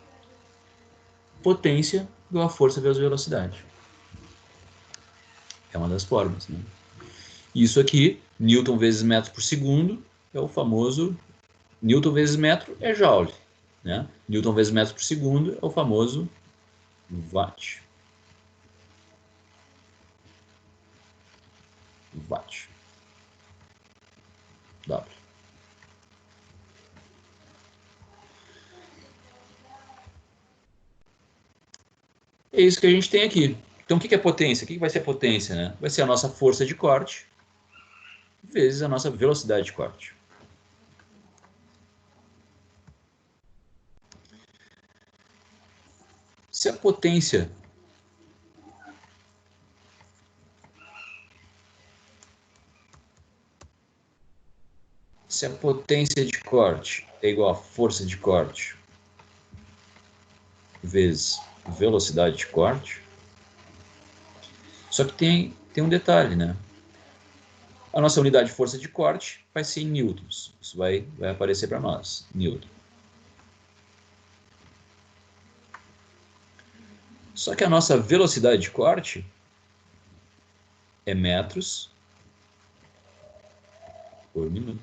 potência igual a força vezes velocidade. É uma das formas, né? Isso aqui, Newton vezes metro por segundo, é o famoso... Newton vezes metro é Joule, né? Newton vezes metro por segundo é o famoso Watt. Watt. W. É isso que a gente tem aqui. Então, o que é potência? O que vai ser potência, né? Vai ser a nossa força de corte vezes a nossa velocidade de corte. Se a potência de corte é igual a força de corte vezes velocidade de corte, só que tem um detalhe, né? A nossa unidade de força de corte vai ser em newtons. Isso vai aparecer para nós, newton. Só que a nossa velocidade de corte é metros por minuto.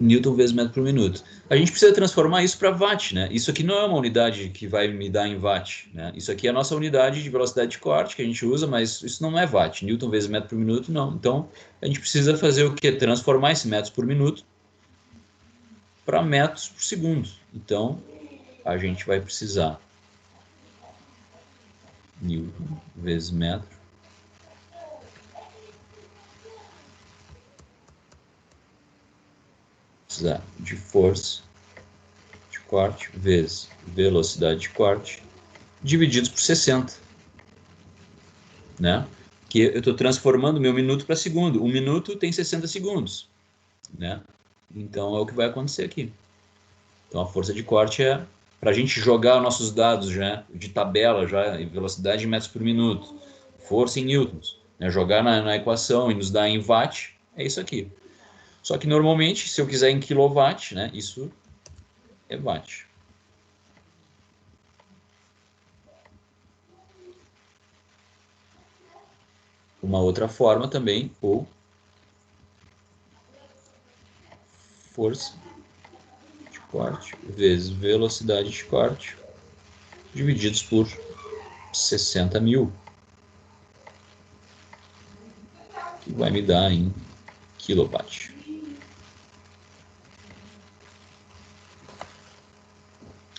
Newton vezes metro por minuto. A gente precisa transformar isso para watt, né? Isso aqui não é uma unidade que vai me dar em watt, né? Isso aqui é a nossa unidade de velocidade de corte que a gente usa, mas isso não é watt. Newton vezes metro por minuto, não. Então, a gente precisa fazer o quê? Transformar esse metros por minuto para metros por segundo. Então, a gente vai precisar Newton vezes metro precisar de força de corte vezes velocidade de corte divididos por 60, né? Que eu estou transformando meu minuto para segundo. Um minuto tem 60 segundos, né? Então é o que vai acontecer aqui. Então a força de corte é para a gente jogar nossos dados já de tabela já em velocidade em metros por minuto, força em newtons, né? Jogar na equação e nos dar em watt é isso aqui. Só que normalmente se eu quiser em quilowatt, né? Isso é watt. Uma outra forma também, ou força de corte vezes velocidade de corte divididos por 60.000, que vai me dar em quilowatt.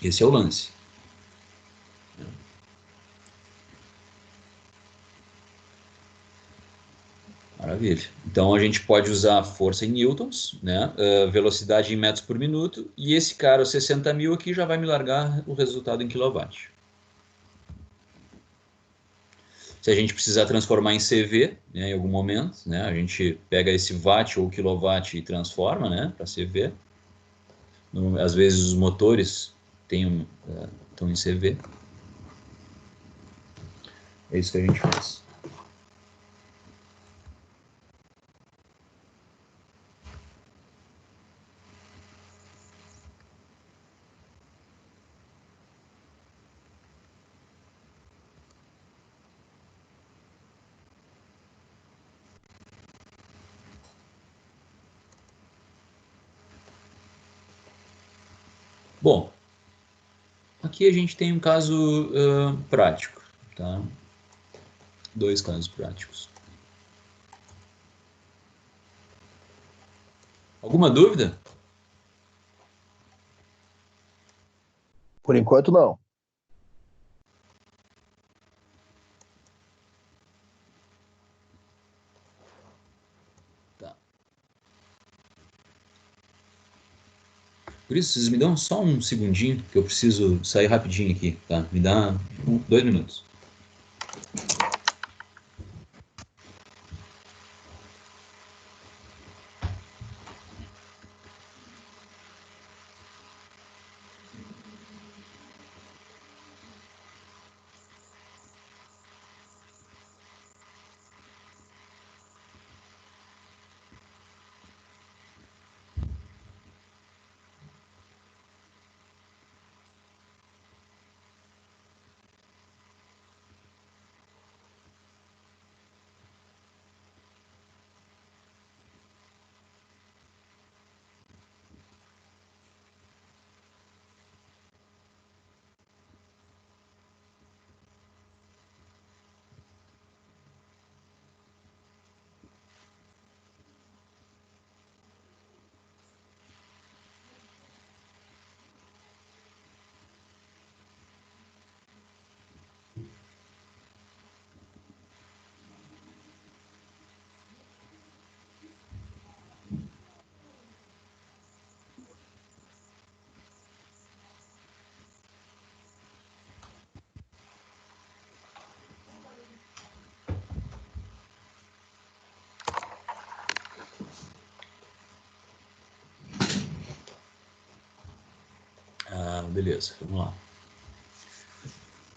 Esse é o lance. Maravilha. Então a gente pode usar a força em newtons, né? Velocidade em metros por minuto, e esse cara, 60.000 aqui, já vai me largar o resultado em quilowatt. Se a gente precisar transformar em CV, né, em algum momento, né, a gente pega esse watt ou quilowatt e transforma, né, para CV. Às vezes os motores estão em CV. É isso que a gente faz. Bom, aqui a gente tem um caso prático, tá? Dois casos práticos. Alguma dúvida? Por enquanto, não. Tá. Por isso, vocês me dão só um segundinho, que eu preciso sair rapidinho aqui, tá? Me dá 2 minutos. Beleza, vamos lá.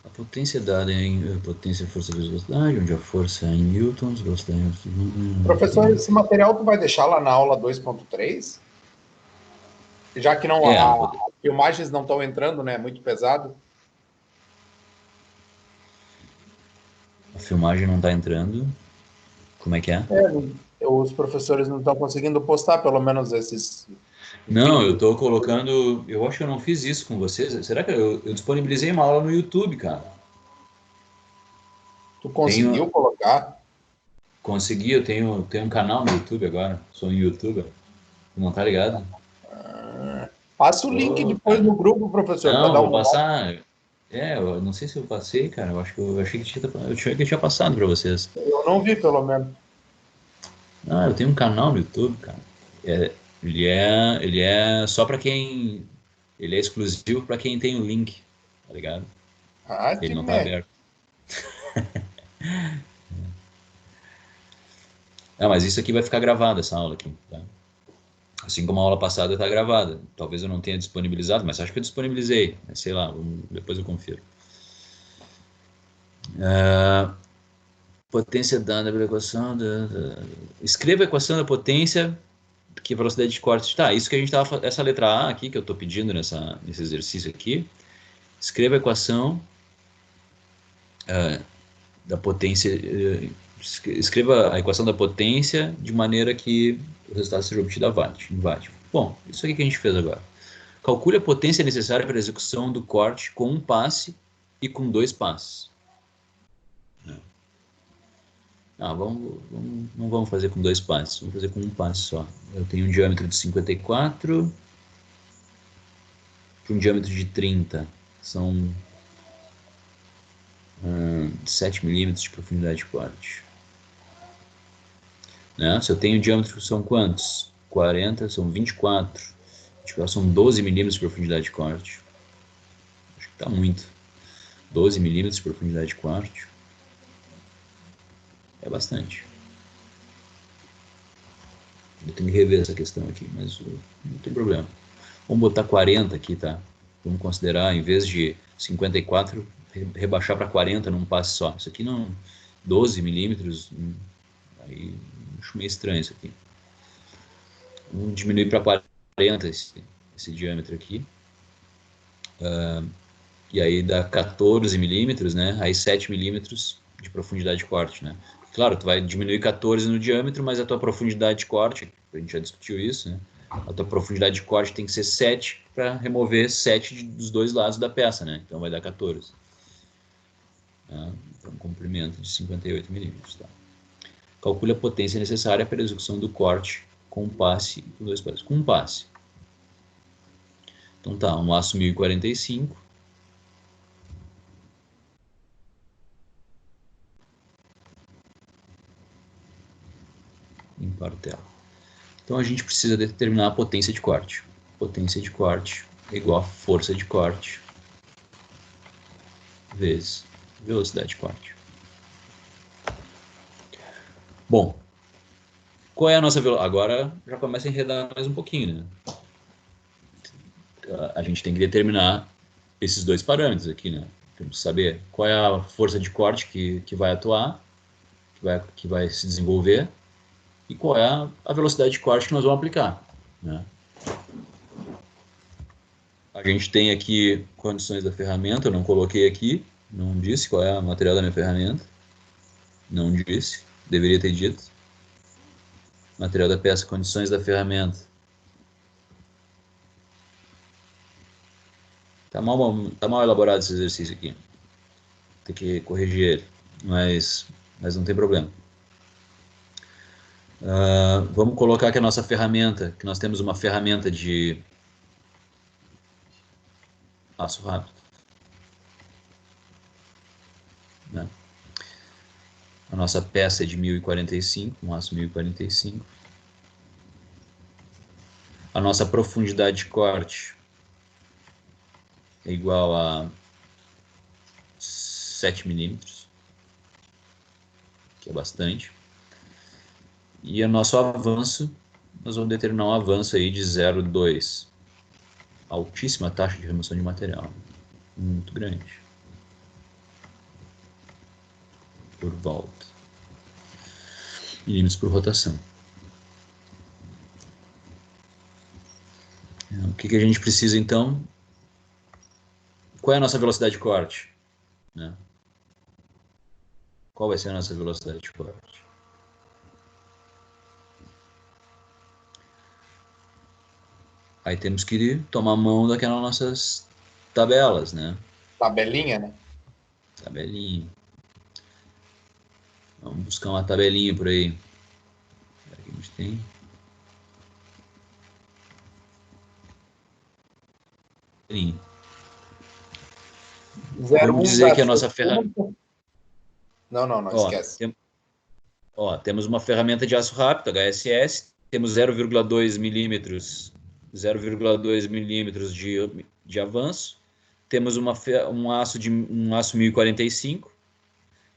A potência dada em potência, força vezes velocidade, onde a força é em newtons, velocidade em... Professor, esse material tu vai deixar lá na aula 2.3? Já que não as filmagens não estão entrando, né? É muito pesado. A filmagem não está entrando. Como é que é? Os professores não estão conseguindo postar, pelo menos esses... Não, eu estou colocando... Eu acho que eu não fiz isso com vocês. Será que eu disponibilizei uma aula no YouTube, cara? Tu conseguiu colocar? Consegui, eu tenho um canal no YouTube agora. Sou um YouTuber. Não tá ligado? Passa o link depois no grupo, professor. Não, vou passar... eu não sei se eu passei, cara. Eu achei que eu tinha passado para vocês. Eu não vi, pelo menos. Ah, eu tenho um canal no YouTube, cara. Ele é só para quem... Ele é exclusivo para quem tem o link, tá ligado? Ele não tá aberto. Mas isso aqui vai ficar gravado, essa aula aqui, tá? Assim como a aula passada está gravada. Talvez eu não tenha disponibilizado, mas acho que eu disponibilizei. Sei lá, depois eu confiro. Potência dada pela equação... Escreva a equação da potência, que é a velocidade de corte. Tá, isso que a gente estava... Essa letra A aqui, que eu estou pedindo nesse exercício aqui. Escreva a equação da potência... Escreva a equação da potência de maneira que o resultado seja obtido em watt. Bom, isso aqui que a gente fez agora. Calcule a potência necessária para a execução do corte com um passe e com 2 passes. Não vamos fazer com 2 passes, vamos fazer com um passe só. Eu tenho um diâmetro de 54 para um diâmetro de 30. São 7 milímetros de profundidade de corte. Se eu tenho diâmetro, são quantos? 40, são 24. São 12 milímetros de profundidade de corte. Acho que está muito. 12 milímetros de profundidade de corte. É bastante. Eu tenho que rever essa questão aqui, mas não tem problema. Vamos botar 40 aqui, tá? Vamos considerar, em vez de 54, rebaixar para 40 num passe só. Isso aqui não... 12 milímetros... Aí acho meio estranho isso aqui. Vamos diminuir para 40 esse diâmetro aqui. E aí dá 14 milímetros, né? Aí 7 milímetros de profundidade de corte, né? Claro, tu vai diminuir 14 no diâmetro, mas a tua profundidade de corte, a gente já discutiu isso, né? A tua profundidade de corte tem que ser 7 para remover 7 dos 2 lados da peça, né? Então vai dar 14. Então, um comprimento de 58 milímetros, tá? Calcule a potência necessária para a execução do corte com um passe e com 2 passes. Com um passe. Então tá, um aço 1045. Em partela. Então a gente precisa determinar a potência de corte. Potência de corte é igual a força de corte vezes velocidade de corte. Bom, qual é a nossa velocidade? Agora já começa a enredar mais um pouquinho, né? A gente tem que determinar esses 2 parâmetros aqui, né? Temos que saber qual é a força de corte que vai atuar, que vai se desenvolver, e qual é a velocidade de corte que nós vamos aplicar, né? A gente tem aqui condições da ferramenta, eu não coloquei aqui, não disse qual é o material da minha ferramenta, não disse, deveria ter dito. Material da peça, condições da ferramenta. Tá mal elaborado esse exercício aqui. Tem que corrigir ele, mas não tem problema. Vamos colocar que a nossa ferramenta, que nós temos uma ferramenta de aço rápido, né? A nossa peça é de 1045, um aço 1045. A nossa profundidade de corte é igual a 7 milímetros, que é bastante. E o nosso avanço, nós vamos determinar um avanço aí de 0,2. altíssima taxa de remoção de material. Muito grande. Por volta. Milímetros por rotação. O que a gente precisa, então? Qual é a nossa velocidade de corte? Né? Qual vai ser a nossa velocidade de corte? Aí temos que tomar mão daquelas nossas tabelas, né? Tabelinha, né? Tabelinha. Vamos buscar uma tabelinha por aí. Será que a gente tem? Tabelinha. Vamos dizer que a nossa ferramenta... Não, esquece. Temos uma ferramenta de aço rápido, HSS, temos 0,2 milímetros de avanço, temos um aço 1045.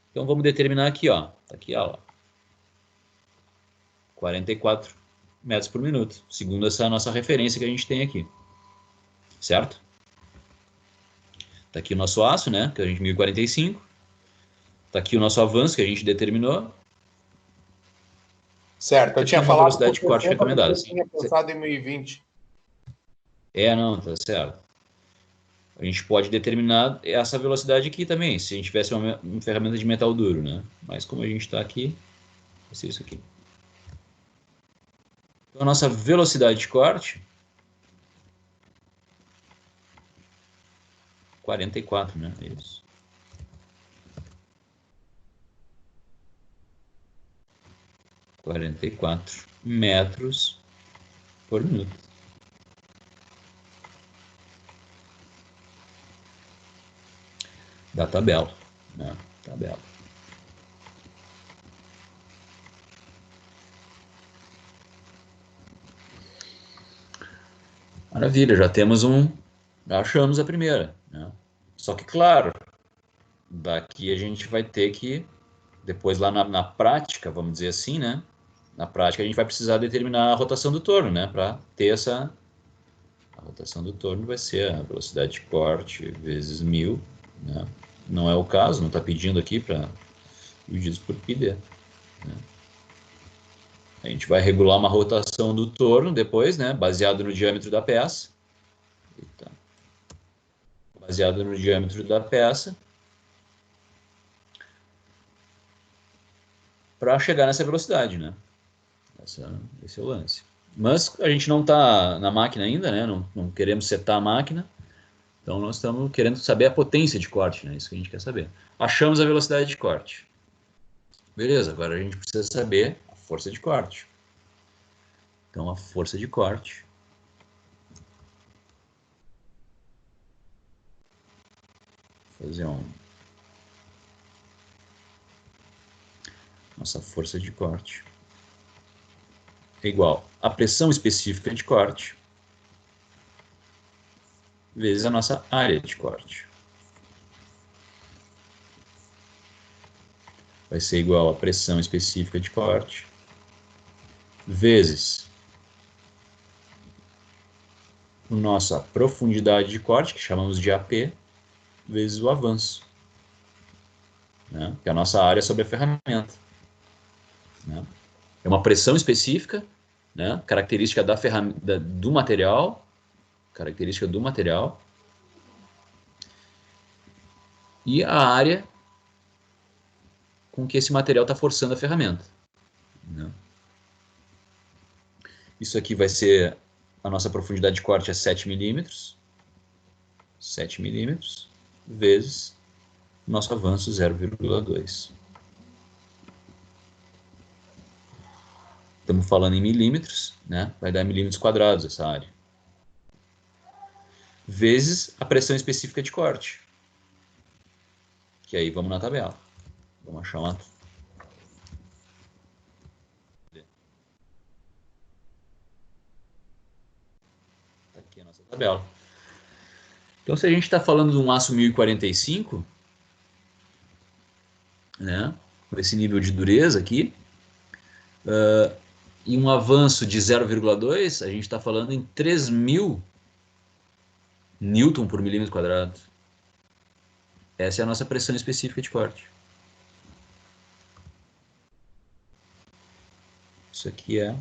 Então vamos determinar aqui, ó, tá aqui, ó, 44 metros por minuto, segundo essa nossa referência que a gente tem aqui, certo? Tá aqui o nosso aço, né, que a gente 1045. Tá aqui o nosso avanço que a gente determinou. Certo, eu tinha falado velocidade de corte recomendada. Eu tinha pensado em 1020. Não, tá certo. A gente pode determinar essa velocidade aqui também, se a gente tivesse uma ferramenta de metal duro, né? Mas como a gente está aqui, vai ser isso aqui. Então, a nossa velocidade de corte... 44, né? Isso. – 44 metros por minuto. Da tabela, né? Tabela. Maravilha, já achamos a primeira, né? Só que, claro, daqui a gente vai ter que, depois lá na prática, vamos dizer assim, né? Na prática a gente vai precisar determinar a rotação do torno, né? Para ter essa... A rotação do torno vai ser a velocidade de corte vezes 1000, né? Não é o caso, não está pedindo aqui para divididos por πd. Né? A gente vai regular uma rotação do torno depois, né? Baseado no diâmetro da peça. Eita. Baseado no diâmetro da peça. Para chegar nessa velocidade, né? Esse é o lance. Mas a gente não está na máquina ainda, né? Não queremos setar a máquina. Então, nós estamos querendo saber a potência de corte, né? Isso que a gente quer saber. Achamos a velocidade de corte. Beleza, agora a gente precisa saber a força de corte. Então, a força de corte... Vou fazer nossa força de corte é igual à pressão específica de corte vezes a nossa área de corte. Vai ser igual à pressão específica de corte vezes a nossa profundidade de corte, que chamamos de AP, vezes o avanço, né? Que é a nossa área sobre a ferramenta. Né? É uma pressão específica, né? Característica do material, e a área com que esse material está forçando a ferramenta. Né? Isso aqui vai ser, a nossa profundidade de corte é 7 milímetros, vezes nosso avanço 0,2. Estamos falando em milímetros, né? Vai dar milímetros quadrados essa área. Vezes a pressão específica de corte. Que aí vamos na tabela. Vamos achar uma... Tá aqui a nossa tabela. Então, se a gente está falando de um aço 1045, né? Com esse nível de dureza aqui, e um avanço de 0,2, a gente está falando em 3.000 Newton por milímetro quadrado. Essa é a nossa pressão específica de corte. Isso aqui é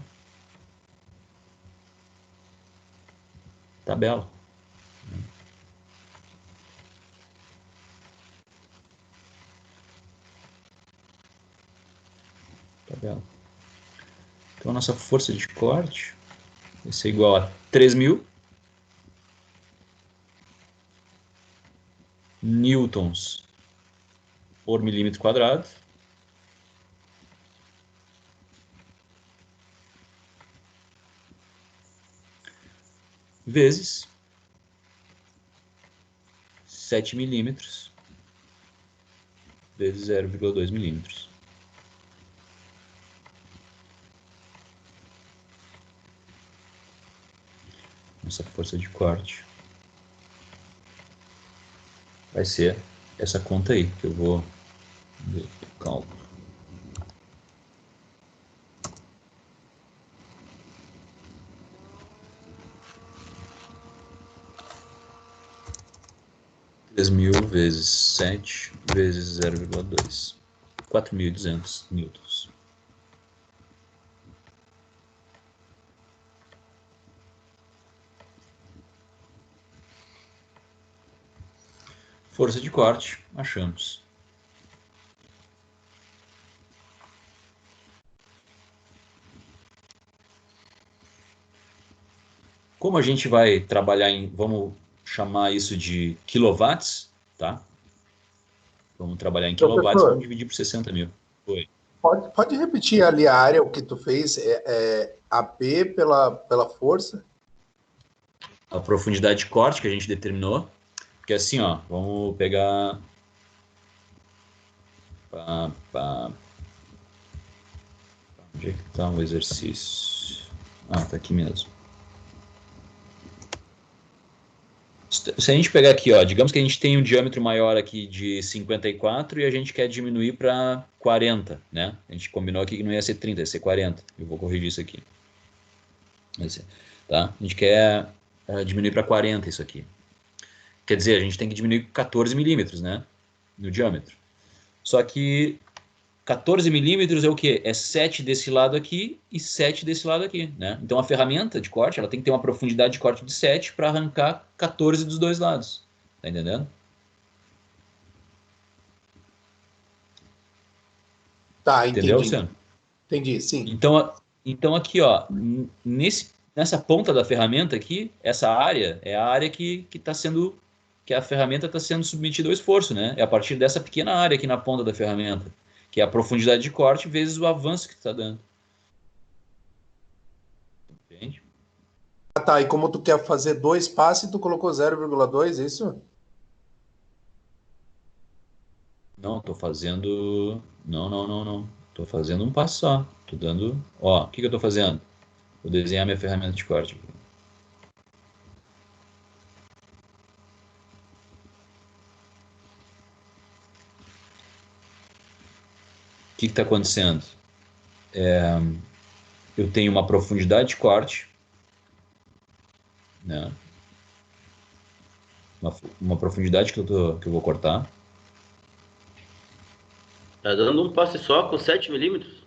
tabela. Tabela. Então a nossa força de corte vai ser igual a 3.000 newtons por milímetro quadrado vezes 7 milímetros vezes 0,2 milímetros. Nossa força de corte vai ser essa conta aí, que eu vou ver o cálculo. Mil vezes 7 vezes 0,2. 4.200 newtons. Força de corte, achamos. Como a gente vai trabalhar em, vamos chamar isso de quilowatts, tá? Vamos trabalhar em quilowatts, vamos dividir por 60 mil. Foi. Pode repetir ali a área, o que tu fez, AP pela força? A profundidade de corte que a gente determinou, porque assim, ó, vamos pegar... Onde é que está o exercício? Ah, tá aqui mesmo. Se a gente pegar aqui, ó, digamos que a gente tem um diâmetro maior aqui de 54 e a gente quer diminuir para 40, né? A gente combinou aqui que não ia ser 30, ia ser 40. Eu vou corrigir isso aqui. Tá? A gente quer diminuir para 40 isso aqui. Quer dizer, a gente tem que diminuir 14 milímetros, né? No diâmetro. Só que 14 milímetros é o quê? É 7 desse lado aqui e 7 desse lado aqui, né? Então a ferramenta de corte, ela tem que ter uma profundidade de corte de 7 para arrancar 14 dos dois lados. Tá entendendo? Tá, entendi. Entendeu, Luciano? Entendi, sim. Então aqui, ó, nessa ponta da ferramenta aqui, essa área é a área que está sendo, que a ferramenta está sendo submetida ao esforço, né? É a partir dessa pequena área aqui na ponta da ferramenta, que é a profundidade de corte vezes o avanço que está dando. Entende? Ah, tá. E como tu quer fazer 2 passes, tu colocou 0,2, é isso? Não, tô fazendo... Não. Tô fazendo um passo só. Tô dando... Ó, o que eu tô fazendo? Vou desenhar minha ferramenta de corte aqui. O que está acontecendo? Eu tenho uma profundidade de corte, né? Uma profundidade que eu vou cortar. Tá dando um passe só com 7 milímetros?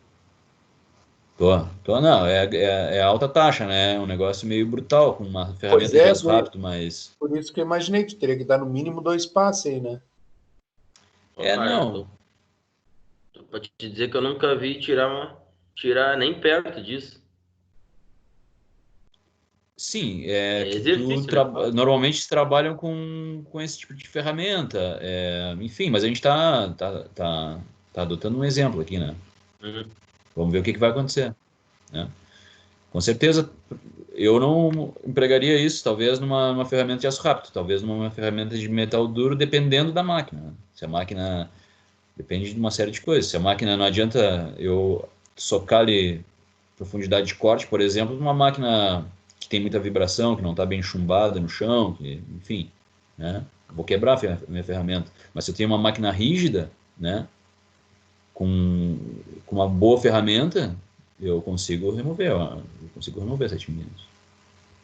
Não, é alta taxa, né? É um negócio meio brutal, com uma ferramenta de aço rápido, mas... Por isso que eu imaginei, tu teria que dar no mínimo 2 passes aí, né? Não. Pra te dizer que eu nunca vi tirar nem perto disso. Sim, normalmente trabalham com esse tipo de ferramenta, enfim, mas a gente está adotando um exemplo aqui, né? Uhum. Vamos ver o que vai acontecer, né? Com certeza, eu não empregaria isso, talvez numa ferramenta de aço rápido, talvez numa ferramenta de metal duro, dependendo da máquina, né? Se a máquina... Depende de uma série de coisas. Se a máquina não adianta eu socar ali profundidade de corte, por exemplo, numa máquina que tem muita vibração, que não está bem chumbada no chão, enfim, né? Vou quebrar a minha ferramenta. Mas se eu tenho uma máquina rígida, né? Com uma boa ferramenta, eu consigo remover 7 milímetros.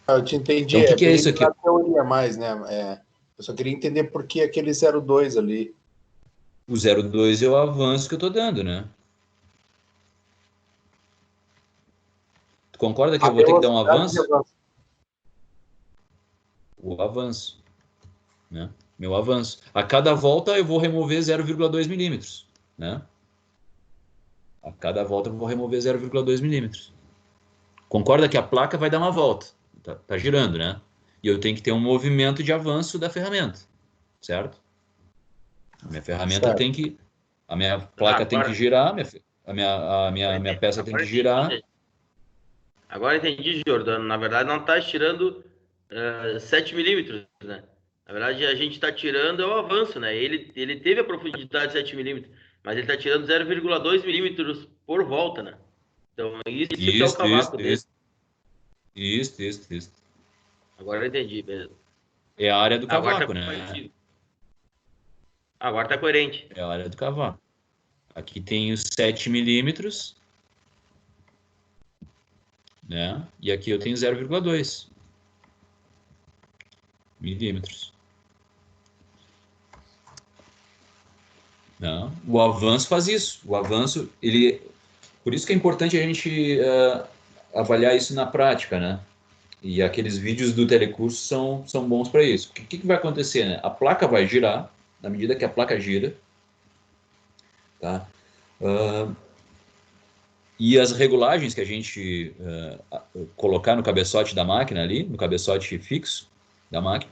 Eu te entendi. Então, o que é isso aqui? A teoria mais, né? Eu só queria entender por que aquele 0,2 ali. O 0,2 é o avanço que eu estou dando, né? Tu concorda que eu vou ter que dar um avanço? O avanço, né? Meu avanço. A cada volta eu vou remover 0,2 milímetros, né? A cada volta eu vou remover 0,2 milímetros. Concorda que a placa vai dar uma volta? Tá girando, né? E eu tenho que ter um movimento de avanço da ferramenta, certo? A minha ferramenta tem que... A minha placa tem que girar, a minha peça tem que girar. Agora entendi, Jordano. Na verdade, não está estirando 7 milímetros, né? Na verdade, a gente está tirando o avanço, né? Ele teve a profundidade de 7 milímetros, mas ele está tirando 0,2 milímetros por volta, né? Então, isso que é o cavaco dele. Isso. Agora eu entendi, beleza. É a área do cavaco, tá né? Agora tá coerente. É a área do cavaco. Aqui tem os 7 milímetros, né? E aqui eu tenho 0,2 milímetros. Não. O avanço faz isso. O avanço, ele... Por isso que é importante a gente avaliar isso na prática, né? E aqueles vídeos do telecurso são bons para isso. O que vai acontecer, né? A placa vai girar, na medida que a placa gira, tá? E as regulagens que a gente colocar no cabeçote da máquina ali, no cabeçote fixo da máquina,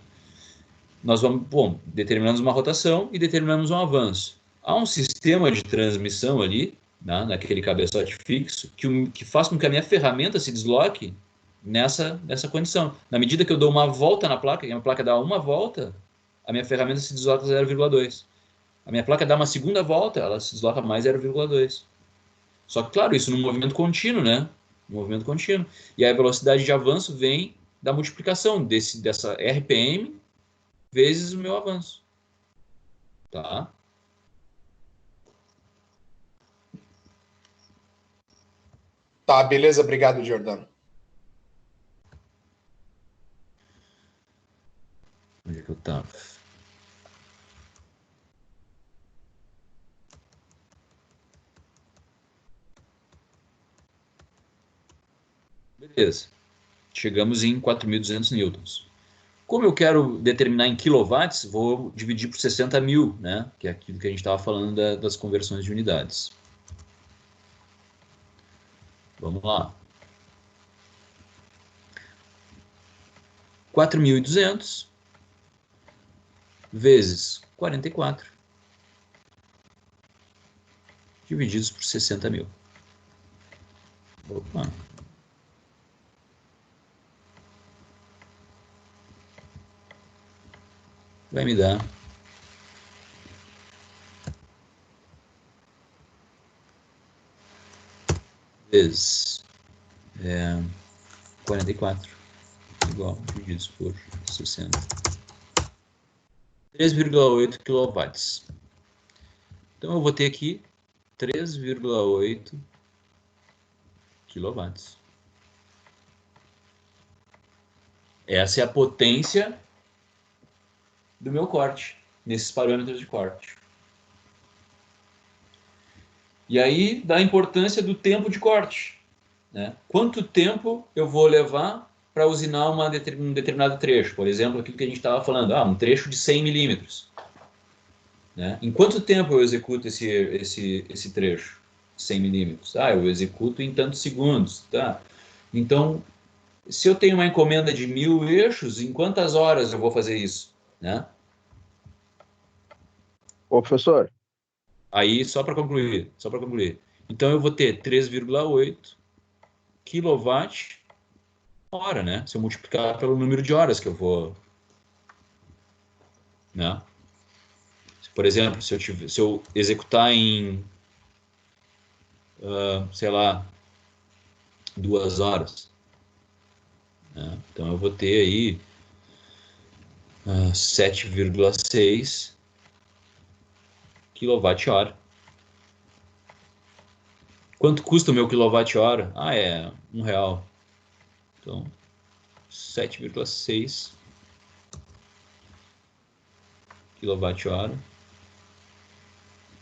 nós vamos, determinamos uma rotação e determinamos um avanço. Há um sistema de transmissão ali, né, naquele cabeçote fixo, que faz com que a minha ferramenta se desloque nessa condição. Na medida que eu dou uma volta na placa, e a minha placa dá uma volta, a minha ferramenta se desloca 0,2. A minha placa dá uma segunda volta, ela se desloca mais 0,2. Só que, claro, isso num movimento contínuo, né? Um movimento contínuo. E a velocidade de avanço vem da multiplicação dessa RPM vezes o meu avanço. Tá? Tá, beleza. Obrigado, Jordano. Onde é que eu tava? Beleza. Chegamos em 4.200 newtons. Como eu quero determinar em quilowatts, vou dividir por 60.000, né? Que é aquilo que a gente estava falando das conversões de unidades. Vamos lá. 4.200 vezes 44 divididos por 60.000. Opa. Vai me dar vezes 44 igual divididos por 60. 3,8 quilowatts. Então eu vou ter aqui 3,8 quilowatts. Essa é a potência do meu corte, nesses parâmetros de corte. E aí, dá a importância do tempo de corte, né? Quanto tempo eu vou levar para usinar um determinado trecho? Por exemplo, aquilo que a gente estava falando, um trecho de 100 milímetros. Né? Em quanto tempo eu executo esse trecho? 100 milímetros. Eu executo em tantos segundos. Tá? Então, se eu tenho uma encomenda de 1.000 eixos, em quantas horas eu vou fazer isso? Né? Ô, professor. Aí, só para concluir. Então, eu vou ter 3,8 kWh, né? Se eu multiplicar pelo número de horas que eu vou... Né? Por exemplo, se eu executar em, sei lá, 2 horas, né? Então eu vou ter aí 7,6 kWh. Quanto custa o meu quilowatt-hora? É R$1. Então, 7,6 kWh.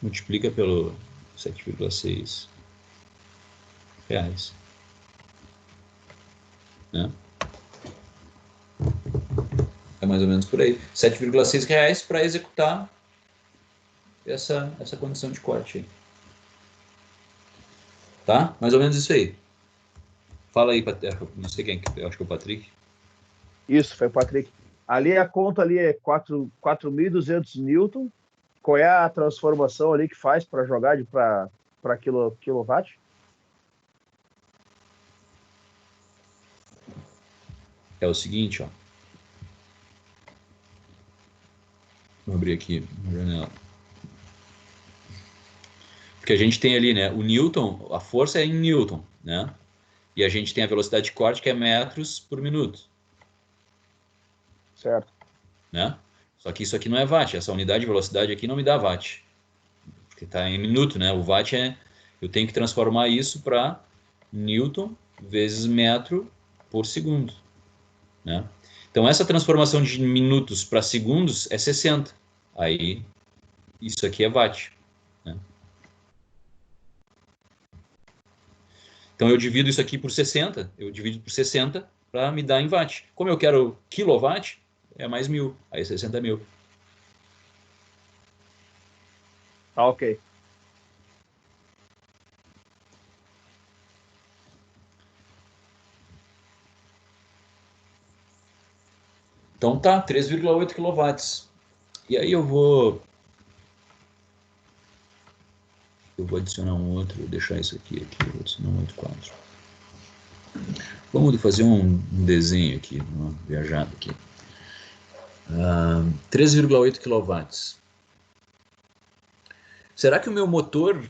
Multiplica pelo 7,6 reais. Né? É mais ou menos por aí. 7,6 reais para executar essa condição de corte aí. Tá? Mais ou menos isso aí. Fala aí, não sei quem, eu acho que é o Patrick. Isso, foi o Patrick. Ali a conta ali é 4.200 newton. Qual é a transformação ali que faz para jogar para quilowatt? É o seguinte, ó. Vou abrir aqui a janela. Porque a gente tem ali, né, o newton, a força é em newton, né? E a gente tem a velocidade de corte que é metros por minuto. Certo. Né? Só que isso aqui não é watt, essa unidade de velocidade aqui não me dá watt. Porque está em minuto, né? O watt eu tenho que transformar isso para newton vezes metro por segundo. Né? Então essa transformação de minutos para segundos é 60. Aí isso aqui é watt. Né? Então eu divido isso aqui por 60, eu divido por 60 para me dar em watt. Como eu quero quilowatt, é mais 1.000, aí 60.000. Ah, ok. Então tá, 3,8 kW. E aí eu vou adicionar um outro, vou deixar isso aqui, vou adicionar um outro quadro. Vamos fazer um desenho aqui, uma viajada aqui. 3,8 kW. Será que o meu motor,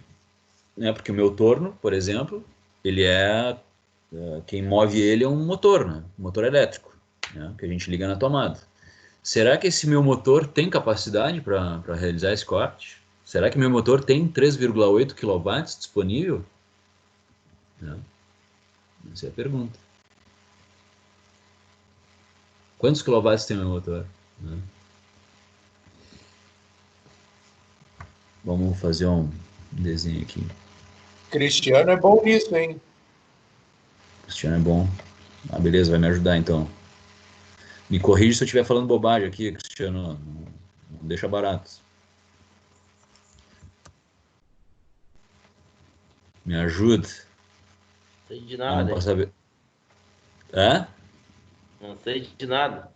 né, porque o meu torno, por exemplo, ele quem move ele é um motor, né, um motor elétrico, né, que a gente liga na tomada. Será que esse meu motor tem capacidade para realizar esse corte? Será que meu motor tem 3,8 kW disponível? Não. Essa é a pergunta. Quantos quilowatts tem meu motor? Não. Vamos fazer um desenho aqui. Cristiano é bom nisso, hein? Cristiano é bom. Ah, beleza, vai me ajudar então. Me corrige se eu estiver falando bobagem aqui, Cristiano. Não deixa barato. Me ajuda. Não sei de nada. Não posso saber. É? Não sei de nada.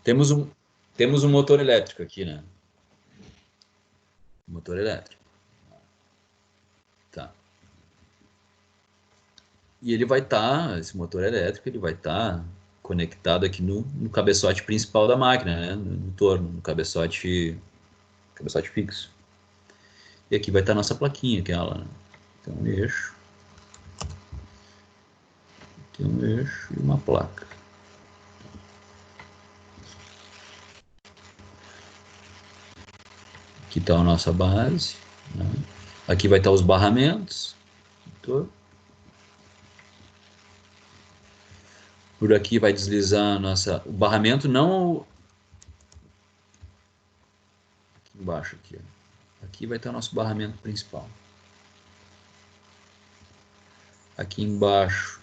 Temos um motor elétrico aqui, né? Motor elétrico. Tá. E ele vai estar, esse motor elétrico, ele vai estar conectado aqui no cabeçote principal da máquina, né? No torno, no cabeçote fixo. E aqui vai estar a nossa plaquinha, aquela, né? Tem um eixo. Tem um eixo e uma placa. Aqui está a nossa base. Né? Aqui vai estar os barramentos. Por aqui vai deslizar o barramento, não aqui embaixo aqui, ó. Aqui vai estar o nosso barramento principal. Aqui embaixo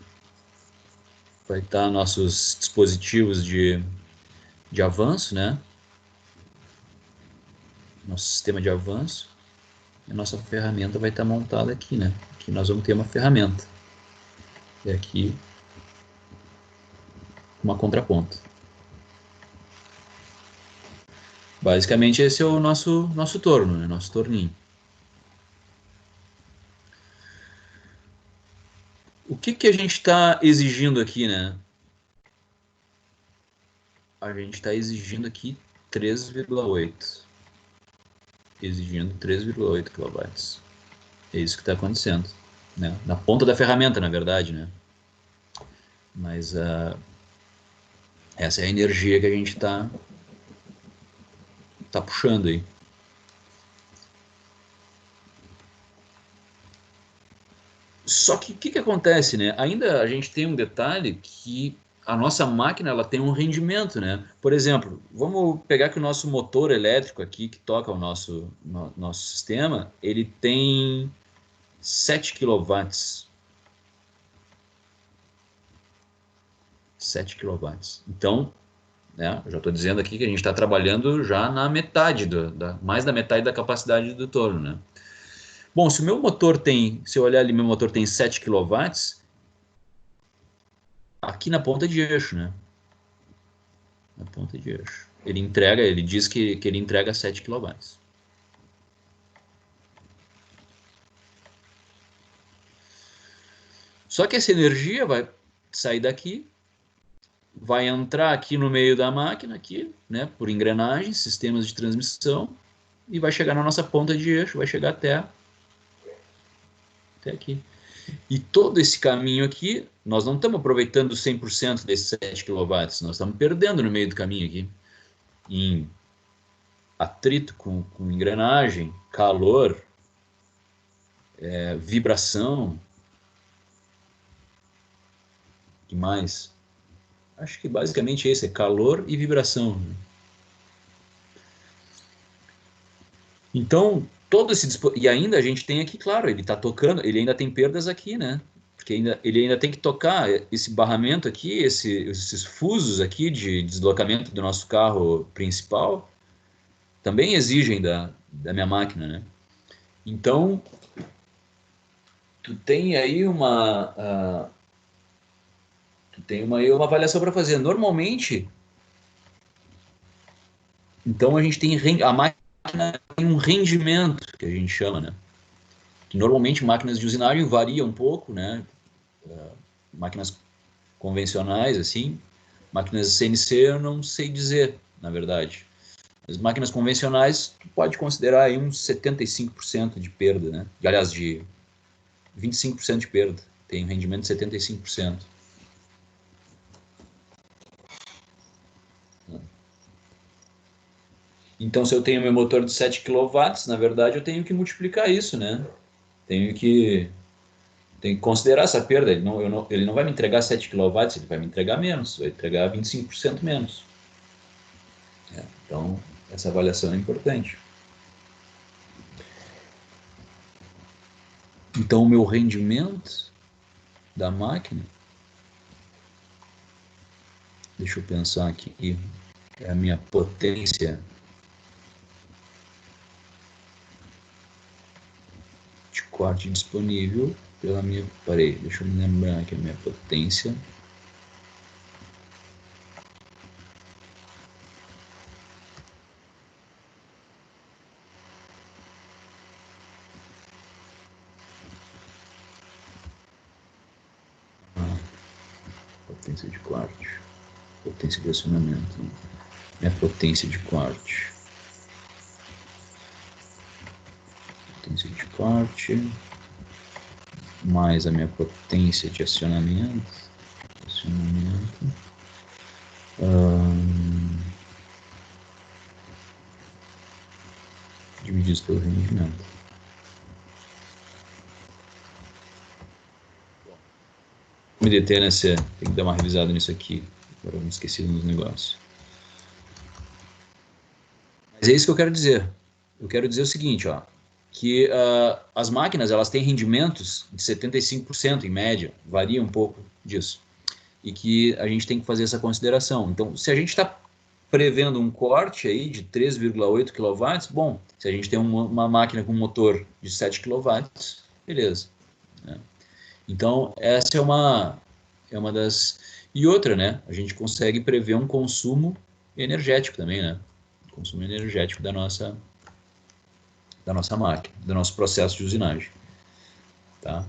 vai estar nossos dispositivos de avanço, né? Nosso sistema de avanço. E a nossa ferramenta vai estar montada aqui, né? Aqui nós vamos ter uma ferramenta. E aqui uma contraponto. Basicamente esse é o nosso torno, né? Nosso torninho. O que a gente está exigindo aqui, né? A gente está exigindo aqui 3,8. Exigindo 3,8 kW. É isso que está acontecendo. Né? Na ponta da ferramenta, na verdade, né? Mas essa é a energia que a gente está puxando aí. Só que o que acontece, né? Ainda a gente tem um detalhe que a nossa máquina ela tem um rendimento, né? Por exemplo, vamos pegar que o nosso motor elétrico aqui, que toca o nosso sistema, ele tem 7 kW. 7 kW. Então, né, eu já estou dizendo aqui que a gente está trabalhando já na metade, mais da metade da capacidade do torno, né? Bom, se eu olhar ali, meu motor tem 7 kW, aqui na ponta de eixo, né? Na ponta de eixo. Ele diz que ele entrega 7 kW. Só que essa energia vai sair daqui, vai entrar aqui no meio da máquina, aqui, né, por engrenagens, sistemas de transmissão, e vai chegar na nossa ponta de eixo, vai chegar até aqui. E todo esse caminho aqui, nós não estamos aproveitando 100% desses 7 kW, nós estamos perdendo no meio do caminho aqui, em atrito com engrenagem, calor, vibração, o que mais? Acho que basicamente esse é calor e vibração. Então, e ainda a gente tem aqui, claro, ele está tocando, ele ainda tem perdas aqui, né? Porque ele ainda tem que tocar esse barramento aqui, esses fusos aqui de deslocamento do nosso carro principal, também exigem da minha máquina, né? Então, tu tem aí uma avaliação para fazer. Normalmente, então a gente tem a máquina tem um rendimento, que a gente chama, né? Que normalmente máquinas de usinagem variam um pouco, né? Máquinas convencionais, assim, máquinas CNC eu não sei dizer, na verdade. As máquinas convencionais, tu pode considerar aí uns 75% de perda, né? Aliás, de 25% de perda. Tem um rendimento de 75%. Então, se eu tenho meu motor de 7 kW, na verdade, eu tenho que multiplicar isso, né? Tenho que considerar essa perda. Ele não vai me entregar 7 kW, ele vai me entregar menos, vai entregar 25% menos. Então, essa avaliação é importante. Então, o meu rendimento da máquina, deixa eu pensar aqui, é a minha potência de corte disponível pela minha... Peraí, deixa eu me lembrar aqui a minha potência. Potência de corte. Potência de acionamento. Minha potência de corte. Potência de corte. Mais a minha potência de acionamento. Dividido pelo rendimento. Me deter nessa, tem que dar uma revisada nisso aqui. Agora eu me esqueci dos negócios. Mas é isso que eu quero dizer. Eu quero dizer o seguinte, ó, que as máquinas elas têm rendimentos de 75% em média, varia um pouco disso. E que a gente tem que fazer essa consideração. Então, se a gente está prevendo um corte aí de 3,8 kW, bom, se a gente tem uma máquina com motor de 7 kW, beleza. Né? Então, essa é uma das... E outra, né? A gente consegue prever um consumo energético também, né? Consumo energético da nossa máquina, do nosso processo de usinagem. Tá?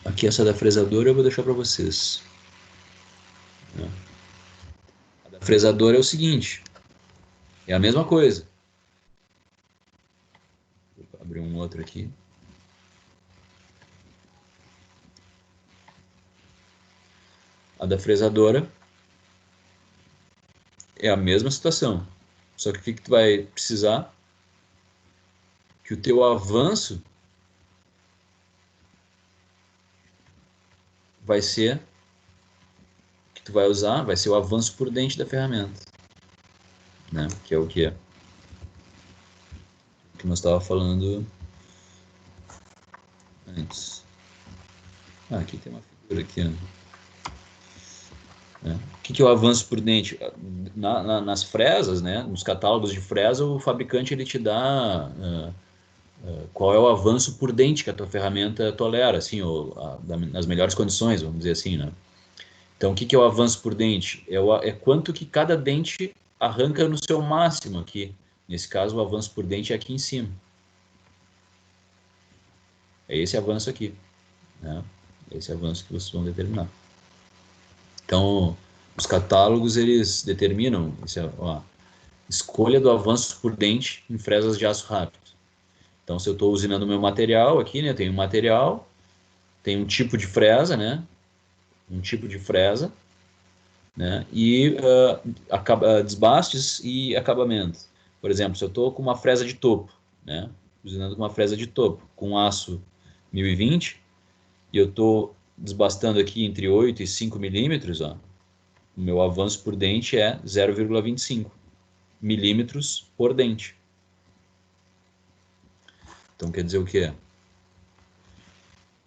Aqui essa da fresadora eu vou deixar para vocês. A da fresadora é o seguinte, é a mesma coisa. Vou abrir um outro aqui. A da fresadora é a mesma situação. Só que o que tu vai precisar? que o teu avanço vai ser, que tu vai usar, vai ser o avanço por dente da ferramenta, né? Que é o que nós estava falando antes. Aqui tem uma figura aqui, né? O que é o avanço por dente? Nas fresas, né? Nos catálogos de fresa, o fabricante ele te dá qual é o avanço por dente que a tua ferramenta tolera, assim, nas melhores condições, vamos dizer assim, né? Então, o que é o avanço por dente? É quanto que cada dente arranca no seu máximo aqui. Nesse caso, o avanço por dente é aqui em cima. É esse avanço aqui, né? Esse avanço que vocês vão determinar. Então, os catálogos, eles determinam escolha do avanço por dente em fresas de aço rápido. Então, se eu estou usinando o meu material aqui, né? Tem um material, tem um tipo de fresa, né? Um tipo de fresa, né? E desbastes e acabamento. Por exemplo, se eu estou com uma fresa de topo, né? Usinando com uma fresa de topo, com aço 1020, e eu estou desbastando aqui entre 8 e 5 milímetros, ó, o meu avanço por dente é 0,25 milímetros por dente. Então quer dizer o quê?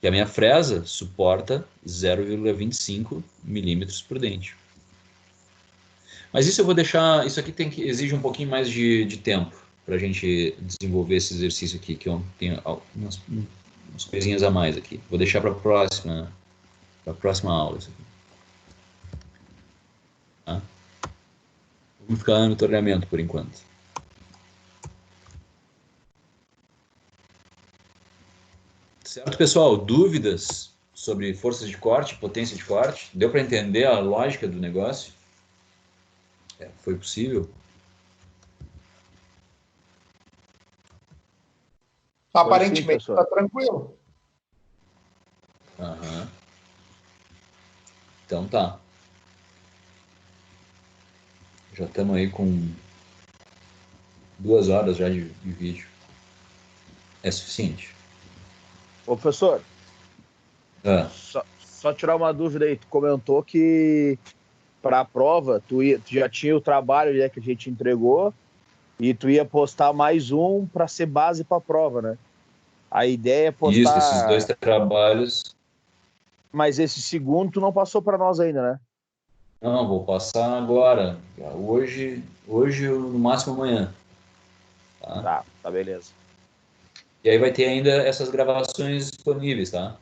Que a minha fresa suporta 0,25 milímetros por dente. Mas isso eu vou deixar, isso aqui exige um pouquinho mais de tempo para a gente desenvolver esse exercício aqui, que eu tenho umas coisinhas a mais aqui. Vou deixar para a próxima aula isso aqui. Tá? Vamos ficar no torneamento por enquanto. Certo, pessoal? Dúvidas sobre forças de corte, potência de corte? Deu para entender a lógica do negócio? Foi possível? Aparentemente está tranquilo. Aham. Então tá. Já estamos aí com 2 horas já de vídeo. É suficiente. Ô, professor, só tirar uma dúvida aí. Tu comentou que para a prova, tu já tinha o trabalho, né, que a gente entregou, e tu ia postar mais um para ser base para a prova, né? A ideia é postar... Isso, esses 2 trabalhos... Mas esse segundo tu não passou para nós ainda, né? Não, vou passar agora. Hoje no máximo amanhã. Tá, beleza. E aí vai ter ainda essas gravações disponíveis, tá?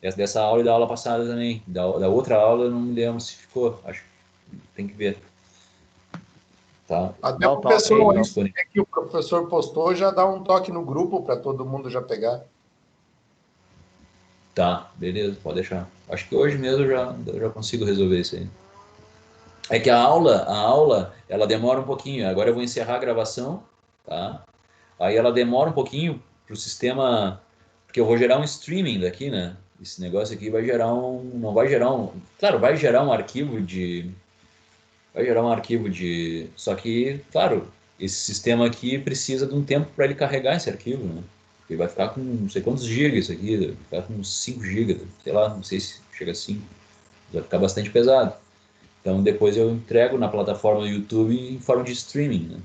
Dessa aula e da aula passada também. Da outra aula eu não me lembro se ficou. Acho que tem que ver. Tá? Até o pessoal que o professor postou, já dá um toque no grupo para todo mundo já pegar. Tá, beleza, pode deixar. Acho que hoje mesmo eu já consigo resolver isso aí. É que a aula, ela demora um pouquinho. Agora eu vou encerrar a gravação, tá? Aí ela demora um pouquinho pro sistema, porque eu vou gerar um streaming daqui, né? Esse negócio aqui vai gerar não vai gerar claro, vai gerar um arquivo só que, claro, esse sistema aqui precisa de um tempo para ele carregar esse arquivo, né? Ele vai ficar com não sei quantos gigas isso aqui, vai ficar com uns 5 gigas, sei lá, não sei se chega a 5, vai ficar bastante pesado. Então depois eu entrego na plataforma do YouTube em forma de streaming, né?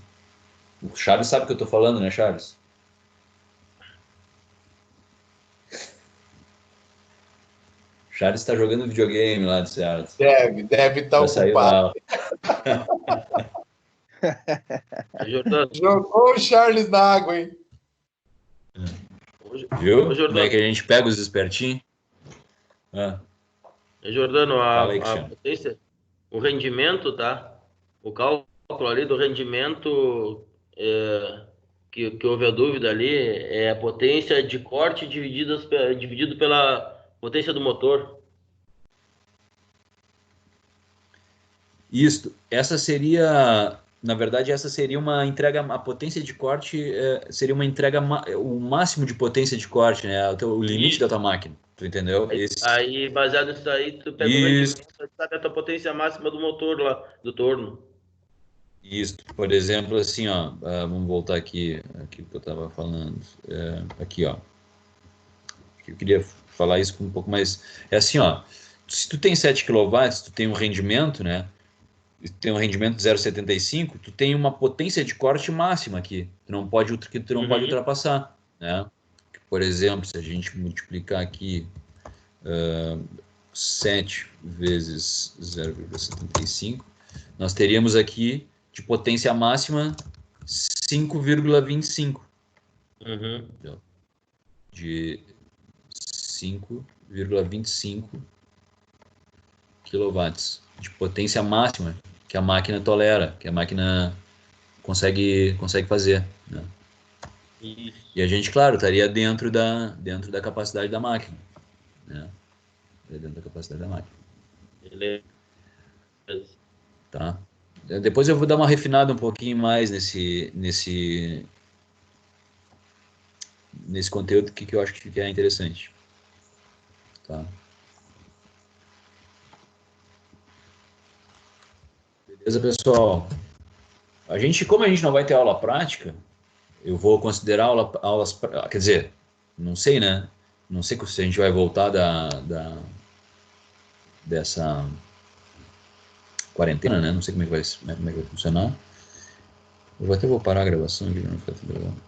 O Charles sabe o que eu tô falando, né, Charles? Charles está jogando videogame lá de Seattle. Deve estar ocupado. Jogou o Charles na água, hein? Viu? Como é que a gente pega os espertinhos? Jordano, a potência, o rendimento, tá? O cálculo ali do rendimento que houve a dúvida ali é a potência de corte dividido pela potência do motor. Isso. Essa seria, na verdade, uma entrega, a potência de corte seria uma entrega, o máximo de potência de corte, né? O limite da tua máquina. Tu entendeu? Aí, baseado nisso aí, tu pega o rendimento, sabe a tua potência máxima do motor lá, do torno. Isso, por exemplo, assim, ó, vamos voltar aqui que eu estava falando. Aqui, ó. Eu queria falar isso com um pouco mais. É assim, ó. Se tu tem 7 kW, tu tem um rendimento, né? Tem um rendimento de 0,75, tu tem uma potência de corte máxima aqui. Que tu não pode ultrapassar, né? Por exemplo, se a gente multiplicar aqui 7 vezes 0,75, nós teríamos aqui de potência máxima 5,25. De 5,25 quilowatts de potência máxima que a máquina tolera, que a máquina consegue fazer, né? E a gente, claro, estaria dentro da capacidade da máquina, né? Dentro da capacidade da máquina. Beleza. Tá? Depois eu vou dar uma refinada um pouquinho mais nesse conteúdo que eu acho que é interessante. Tá? Beleza, pessoal? Como a gente não vai ter aula prática, eu vou considerar aulas, quer dizer, não sei, né? Não sei se a gente vai voltar dessa quarentena, né? Não sei como é que vai funcionar. Eu até vou parar a gravação aqui, não ficar tudo gravando.